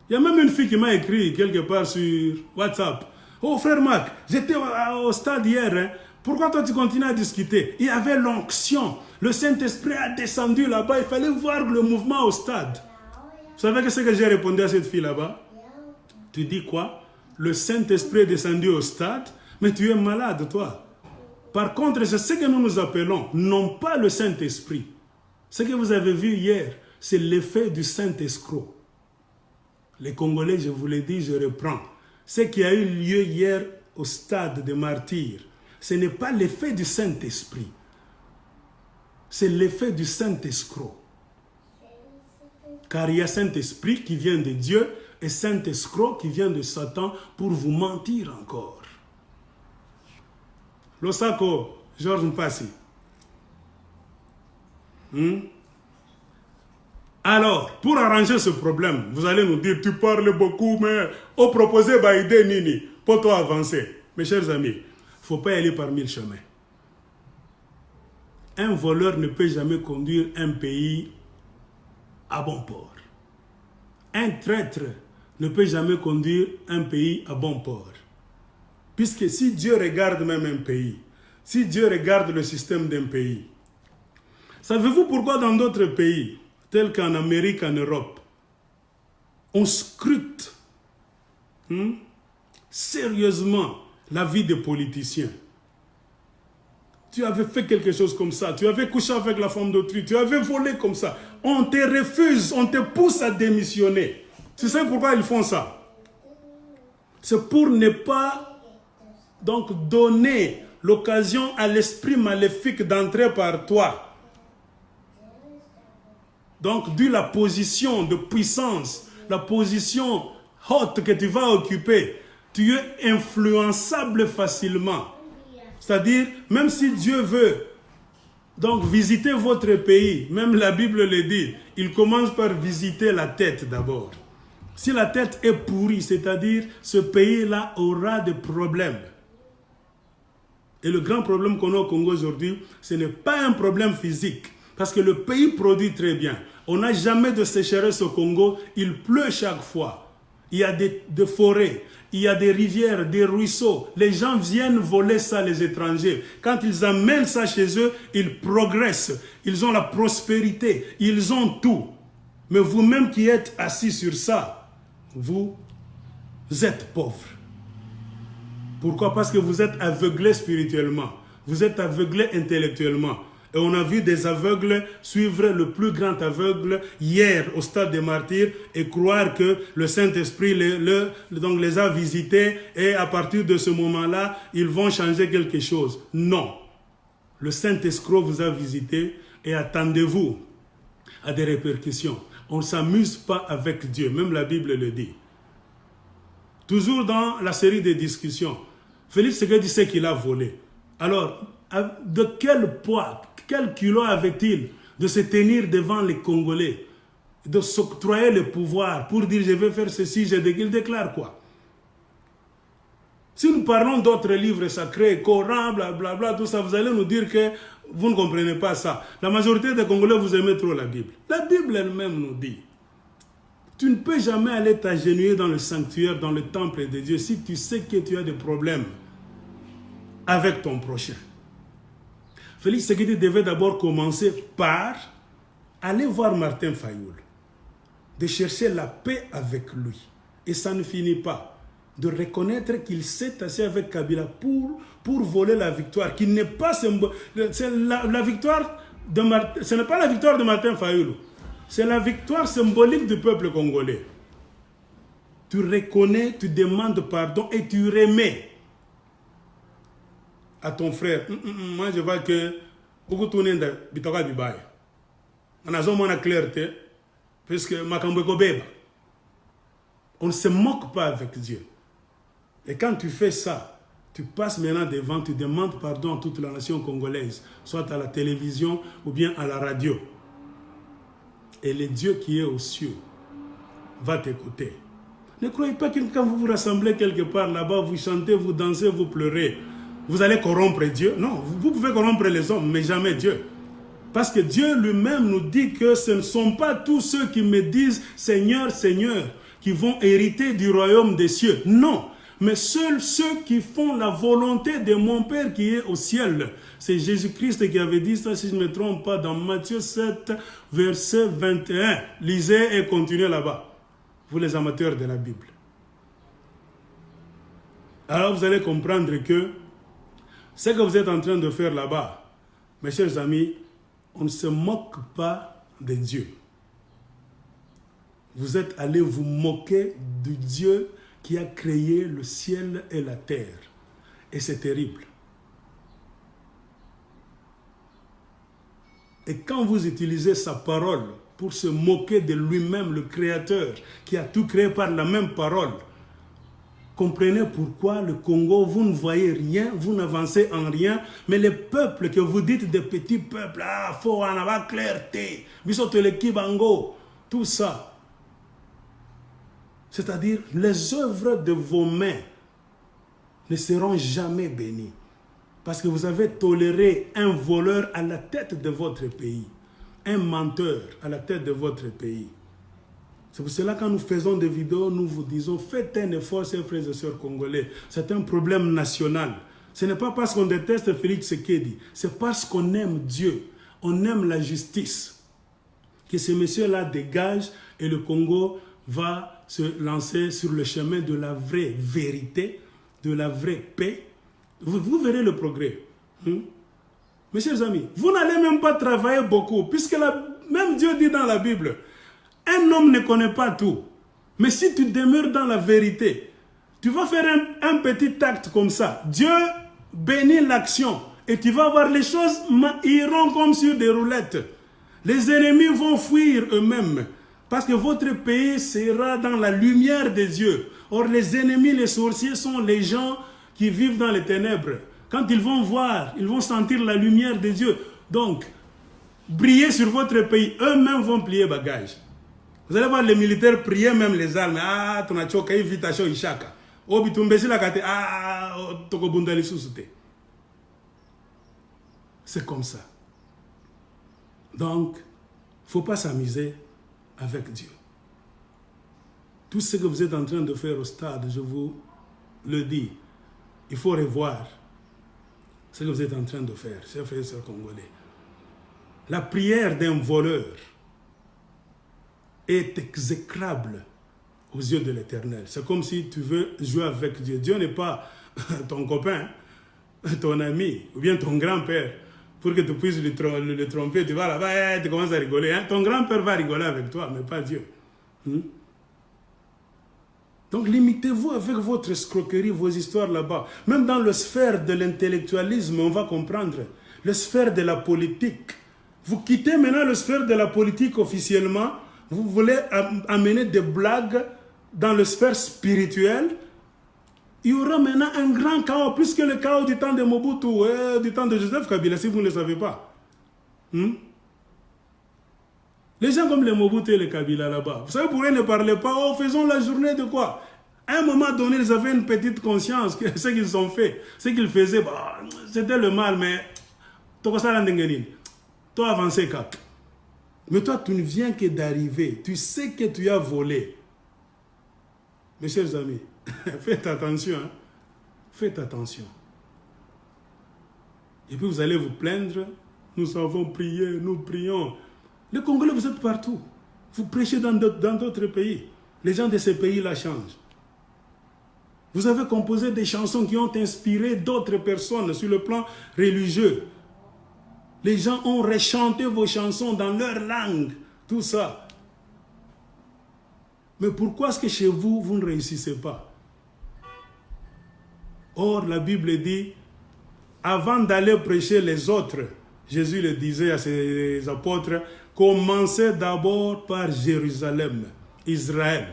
Il y a même une fille qui m'a écrit quelque part sur WhatsApp. Oh frère Marc, j'étais au stade hier. Hein. Pourquoi toi tu continues à discuter? Il y avait l'onction. Le Saint-Esprit a descendu là-bas. Il fallait voir le mouvement au stade. Vous savez ce que j'ai répondu à cette fille là-bas? Tu dis quoi? Le Saint-Esprit est descendu au stade, mais tu es malade toi. Par contre, c'est ce que nous nous appelons, non pas le Saint-Esprit. Ce que vous avez vu hier, c'est l'effet du Saint-Escroc. Les Congolais, je vous l'ai dit, je reprends. Ce qui a eu lieu hier au stade des martyrs, ce n'est pas l'effet du Saint-Esprit. C'est l'effet du Saint-Escroc. Car il y a Saint-Esprit qui vient de Dieu et Saint-Escroc qui vient de Satan pour vous mentir encore. Losako, Georges Mpassi. Alors, pour arranger ce problème, vous allez nous dire, tu parles beaucoup, mais au proposé, idée nini, pour toi avancer. Mes chers amis, il ne faut pas aller par 1000 chemins. Un voleur ne peut jamais conduire un pays à bon port. Un traître ne peut jamais conduire un pays à bon port. Puisque si Dieu regarde même un pays, si Dieu regarde le système d'un pays, savez-vous pourquoi dans d'autres pays, tels qu'en Amérique, en Europe, on scrute sérieusement la vie des politiciens? Tu avais fait quelque chose comme ça, tu avais couché avec la femme d'autrui, tu avais volé comme ça. On te refuse, on te pousse à démissionner. Tu sais pourquoi ils font ça? C'est pour ne pas donc donner l'occasion à l'esprit maléfique d'entrer par toi. Donc, dû la position de puissance, la position haute que tu vas occuper, tu es influençable facilement. C'est-à-dire, même si Dieu veut donc visiter votre pays, même la Bible le dit, il commence par visiter la tête d'abord. Si la tête est pourrie, c'est-à-dire ce pays-là aura des problèmes. Et le grand problème qu'on a au Congo aujourd'hui, ce n'est pas un problème physique. Parce que le pays produit très bien. On n'a jamais de sécheresse au Congo. Il pleut chaque fois. Il y a des forêts. Il y a des rivières, des ruisseaux. Les gens viennent voler ça, les étrangers. Quand ils amènent ça chez eux, ils progressent. Ils ont la prospérité. Ils ont tout. Mais vous-même qui êtes assis sur ça, vous êtes pauvre. Pourquoi? Parce que vous êtes aveuglé spirituellement. Vous êtes aveuglé intellectuellement. Et on a vu des aveugles suivre le plus grand aveugle hier au stade des martyrs et croire que le Saint-Esprit donc les a visités et à partir de ce moment-là, ils vont changer quelque chose. Non. Le Saint-Escroc vous a visité et attendez-vous à des répercussions. On ne s'amuse pas avec Dieu, même la Bible le dit. Toujours dans la série des discussions, Félix Tshisekedi dit qu'il a volé. Alors, de quel poids, quel culot avait-il de se tenir devant les Congolais, de s'octroyer le pouvoir pour dire je vais faire ceci, il déclare quoi? Si nous parlons d'autres livres sacrés, Coran, blablabla, tout ça, vous allez nous dire que vous ne comprenez pas ça. La majorité des Congolais, vous aimez trop la Bible. La Bible elle-même nous dit, tu ne peux jamais aller t'agenouiller dans le sanctuaire, dans le temple de Dieu, si tu sais que tu as des problèmes avec ton prochain. Félix Tshisekedi devait d'abord commencer par aller voir Martin Fayoul, de chercher la paix avec lui. Et ça ne finit pas. De reconnaître qu'il s'est assis avec Kabila pour voler la victoire, qui n'est pas la victoire de Martin, ce n'est pas la victoire de Martin Fayoul, c'est la victoire symbolique du peuple congolais. Tu reconnais, tu demandes pardon et tu remets. à ton frère, moi je vois que beaucoup tourner de bitoka bibaye. On a besoin de clarté, puisque makambo beba. On ne se moque pas avec Dieu. Et quand tu fais ça, tu passes maintenant devant, tu demandes pardon à toute la nation congolaise, soit à la télévision ou bien à la radio. Et le Dieu qui est aux cieux va t'écouter. Ne croyez pas que quand vous vous rassemblez quelque part là-bas, vous chantez, vous dansez, vous pleurez, vous allez corrompre Dieu. Non, vous pouvez corrompre les hommes, mais jamais Dieu. Parce que Dieu lui-même nous dit que ce ne sont pas tous ceux qui me disent « Seigneur, Seigneur » qui vont hériter du royaume des cieux. Non, mais seuls ceux qui font la volonté de mon Père qui est au ciel. C'est Jésus-Christ qui avait dit ça, si je ne me trompe pas, dans Matthieu 7, verset 21. Lisez et continuez là-bas, vous les amateurs de la Bible. Alors vous allez comprendre que ce que vous êtes en train de faire là-bas, mes chers amis, on ne se moque pas de Dieu. Vous êtes allés vous moquer du Dieu qui a créé le ciel et la terre. Et c'est terrible. Et quand vous utilisez sa parole pour se moquer de lui-même, le Créateur, qui a tout créé par la même parole, comprenez pourquoi le Congo, vous ne voyez rien, vous n'avancez en rien, mais les peuples que vous dites des petits peuples, ah, faut en avoir clarté, bisotele kibango, tout ça. C'est-à-dire, les œuvres de vos mains ne seront jamais bénies. Parce que vous avez toléré un voleur à la tête de votre pays, un menteur à la tête de votre pays. C'est pour cela que quand nous faisons des vidéos, nous vous disons, faites un effort, chers frères et sœurs congolais. C'est un problème national. Ce n'est pas parce qu'on déteste Félix Tshisekedi, c'est parce qu'on aime Dieu, on aime la justice. Que ces messieurs-là dégagent et le Congo va se lancer sur le chemin de la vraie vérité, de la vraie paix. Vous verrez le progrès. Mes chers amis, vous n'allez même pas travailler beaucoup, puisque même Dieu dit dans la Bible, un homme ne connaît pas tout. Mais si tu demeures dans la vérité, tu vas faire un petit acte comme ça. Dieu bénit l'action et tu vas voir les choses iront comme sur des roulettes. Les ennemis vont fuir eux-mêmes parce que votre pays sera dans la lumière des yeux. Or, les ennemis, les sorciers sont les gens qui vivent dans les ténèbres. Quand ils vont voir, ils vont sentir la lumière des yeux. Donc, briller sur votre pays, eux-mêmes vont plier bagage. Vous allez voir les militaires prier même les armes. Ah, ton achoka, invitation ishaka. Obi tumbesi la kate, ah, toko bundali susute. C'est comme ça. Donc, il ne faut pas s'amuser avec Dieu. Tout ce que vous êtes en train de faire au stade, je vous le dis, il faut revoir ce que vous êtes en train de faire, chers frères et sœurs congolais. La prière d'un voleur est exécrable aux yeux de l'Éternel. C'est comme si tu veux jouer avec Dieu. Dieu n'est pas ton copain, ton ami, ou bien ton grand-père, pour que tu puisses le tromper. Tu vas là-bas, tu commences à rigoler. Hein? Ton grand-père va rigoler avec toi, mais pas Dieu. Donc limitez-vous avec votre escroquerie, vos histoires là-bas. Même dans la sphère de l'intellectualisme, on va comprendre. La sphère de la politique. Vous quittez maintenant la sphère de la politique officiellement. Vous voulez amener des blagues dans la sphère spirituelle. Il y aura maintenant un grand chaos, plus que le chaos du temps de Mobutu, du temps de Joseph Kabila, si vous ne le savez pas. Les gens comme les Mobutu et les Kabila là-bas, vous savez, pour eux ne parlez pas, oh, faisons la journée de quoi? À un moment donné, ils avaient une petite conscience que ce qu'ils ont fait, ce qu'ils faisaient, bah, c'était le mal, mais toi, avancez cap. Mais toi, tu ne viens que d'arriver, tu sais que tu as volé. Mes chers amis, faites attention, hein? Faites attention. Et puis vous allez vous plaindre, nous avons prié, nous prions. Les Congolais, vous êtes partout. Vous prêchez dans d'autres pays. Les gens de ces pays-là changent. Vous avez composé des chansons qui ont inspiré d'autres personnes sur le plan religieux. Les gens ont rechanté vos chansons dans leur langue. Tout ça. Mais pourquoi est-ce que chez vous, vous ne réussissez pas? Or, la Bible dit, avant d'aller prêcher les autres, Jésus le disait à ses apôtres, commencez d'abord par Jérusalem, Israël.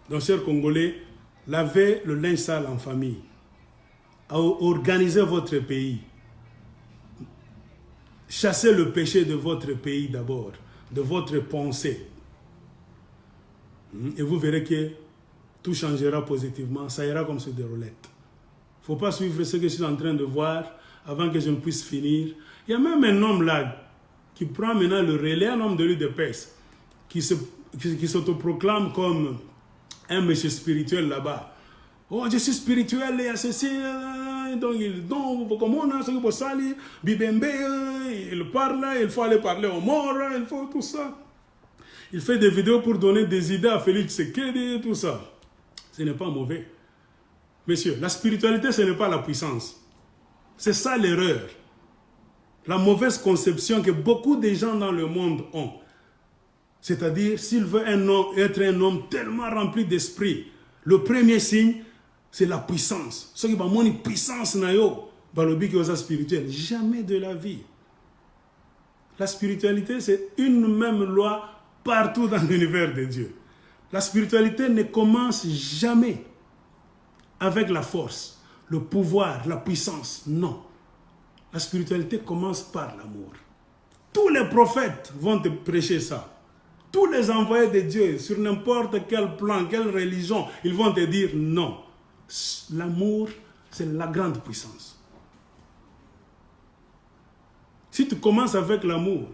Donc, chers Congolais, lavez le linge sale en famille. Organisez votre pays. Chassez le péché de votre pays d'abord, de votre pensée. Et vous verrez que tout changera positivement, ça ira comme sur des roulettes. Il ne faut pas suivre ce que je suis en train de voir avant que je ne puisse finir. Il y a même un homme là qui prend maintenant le relais, un homme de l'UDPS, qui s'autoproclame comme un monsieur spirituel là-bas. Oh, je suis spirituel, il y a ceci, donc, comme on a ce que vous savez, Bibembe, il parle, il faut aller parler aux morts, il faut tout ça. Il fait des vidéos pour donner des idées à Félix Tshisekedi, tout ça. Ce n'est pas mauvais. Messieurs, la spiritualité, ce n'est pas la puissance. C'est ça l'erreur. La mauvaise conception que beaucoup de gens dans le monde ont. C'est-à-dire, s'il veut être un homme tellement rempli d'esprit, le premier signe, c'est la puissance. Ce qui va monter puissance, spirituel. Jamais de la vie. La spiritualité, c'est une même loi partout dans l'univers de Dieu. La spiritualité ne commence jamais avec la force, le pouvoir, la puissance. Non. La spiritualité commence par l'amour. Tous les prophètes vont te prêcher ça. Tous les envoyés de Dieu, sur n'importe quel plan, quelle religion, ils vont te dire non. L'amour, c'est la grande puissance. Si tu commences avec l'amour,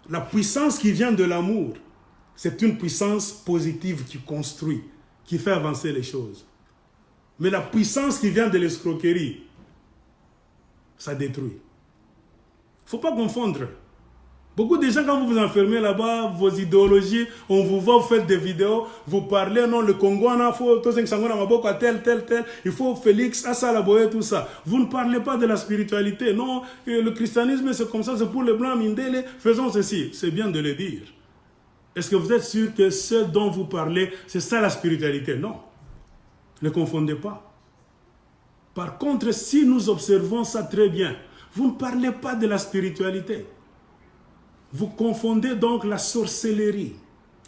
la puissance qui vient de l'amour, c'est une puissance positive qui construit, qui fait avancer les choses. Mais la puissance qui vient de l'escroquerie, ça détruit. Il ne faut pas confondre. Beaucoup de gens, quand vous vous enfermez là-bas, vos idéologies, on vous voit, vous faites des vidéos, vous parlez, non, le Congo, il faut Félix, Assalaboye, tout ça. Vous ne parlez pas de la spiritualité. Non, le christianisme, c'est comme ça, c'est pour les blancs, Mindele, faisons ceci. C'est bien de le dire. Est-ce que vous êtes sûr que ce dont vous parlez, c'est ça la spiritualité? Non. Ne confondez pas. Par contre, si nous observons ça très bien, vous ne parlez pas de la spiritualité. Vous confondez donc la sorcellerie,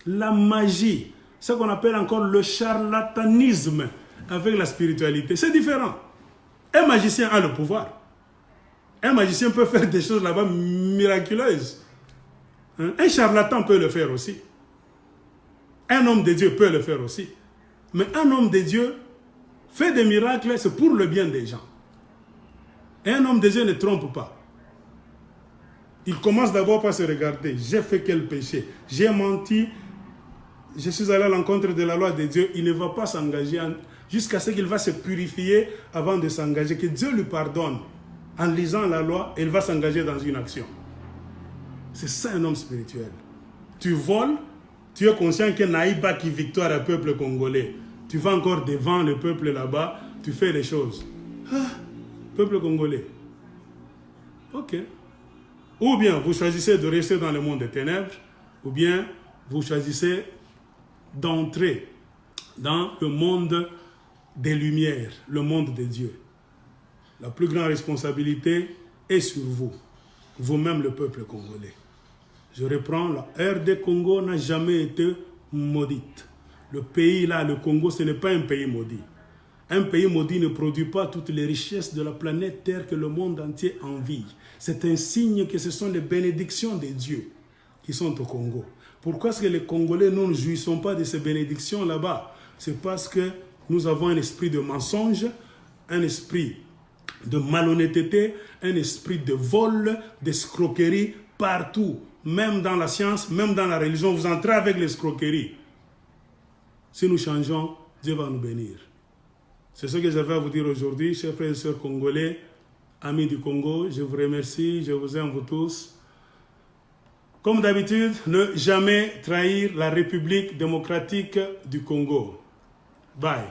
la magie, ce qu'on appelle encore le charlatanisme avec la spiritualité. C'est différent. Un magicien a le pouvoir. Un magicien peut faire des choses là-bas miraculeuses. Un charlatan peut le faire aussi. Un homme de Dieu peut le faire aussi. Mais un homme de Dieu fait des miracles, c'est pour le bien des gens. Et un homme de Dieu ne trompe pas. Il commence d'abord par se regarder. J'ai fait quel péché? J'ai menti. Je suis allé à l'encontre de la loi de Dieu. Il ne va pas s'engager jusqu'à ce qu'il va se purifier avant de s'engager. Que Dieu lui pardonne. En lisant la loi, il va s'engager dans une action. C'est ça un homme spirituel. Tu voles, tu es conscient que Naïba qui victoire au peuple congolais. Tu vas encore devant le peuple là-bas, tu fais les choses. Ah, peuple congolais. Ok. Ou bien vous choisissez de rester dans le monde des ténèbres, ou bien vous choisissez d'entrer dans le monde des lumières, le monde de Dieu. La plus grande responsabilité est sur vous, vous-même le peuple congolais. Je reprends, la RD Congo n'a jamais été maudite. Le pays là, le Congo, ce n'est pas un pays maudit. Un pays maudit ne produit pas toutes les richesses de la planète Terre que le monde entier envie. C'est un signe que ce sont les bénédictions de Dieu qui sont au Congo. Pourquoi est-ce que les Congolais, nous ne jouissons pas de ces bénédictions là-bas? C'est parce que nous avons un esprit de mensonge, un esprit de malhonnêteté, un esprit de vol, d'escroquerie partout. Même dans la science, même dans la religion, vous entrez avec l'escroquerie. Si nous changeons, Dieu va nous bénir. C'est ce que j'avais à vous dire aujourd'hui, chers frères et sœurs congolais, amis du Congo. Je vous remercie, je vous aime vous tous. Comme d'habitude, ne jamais trahir la République démocratique du Congo. Bye.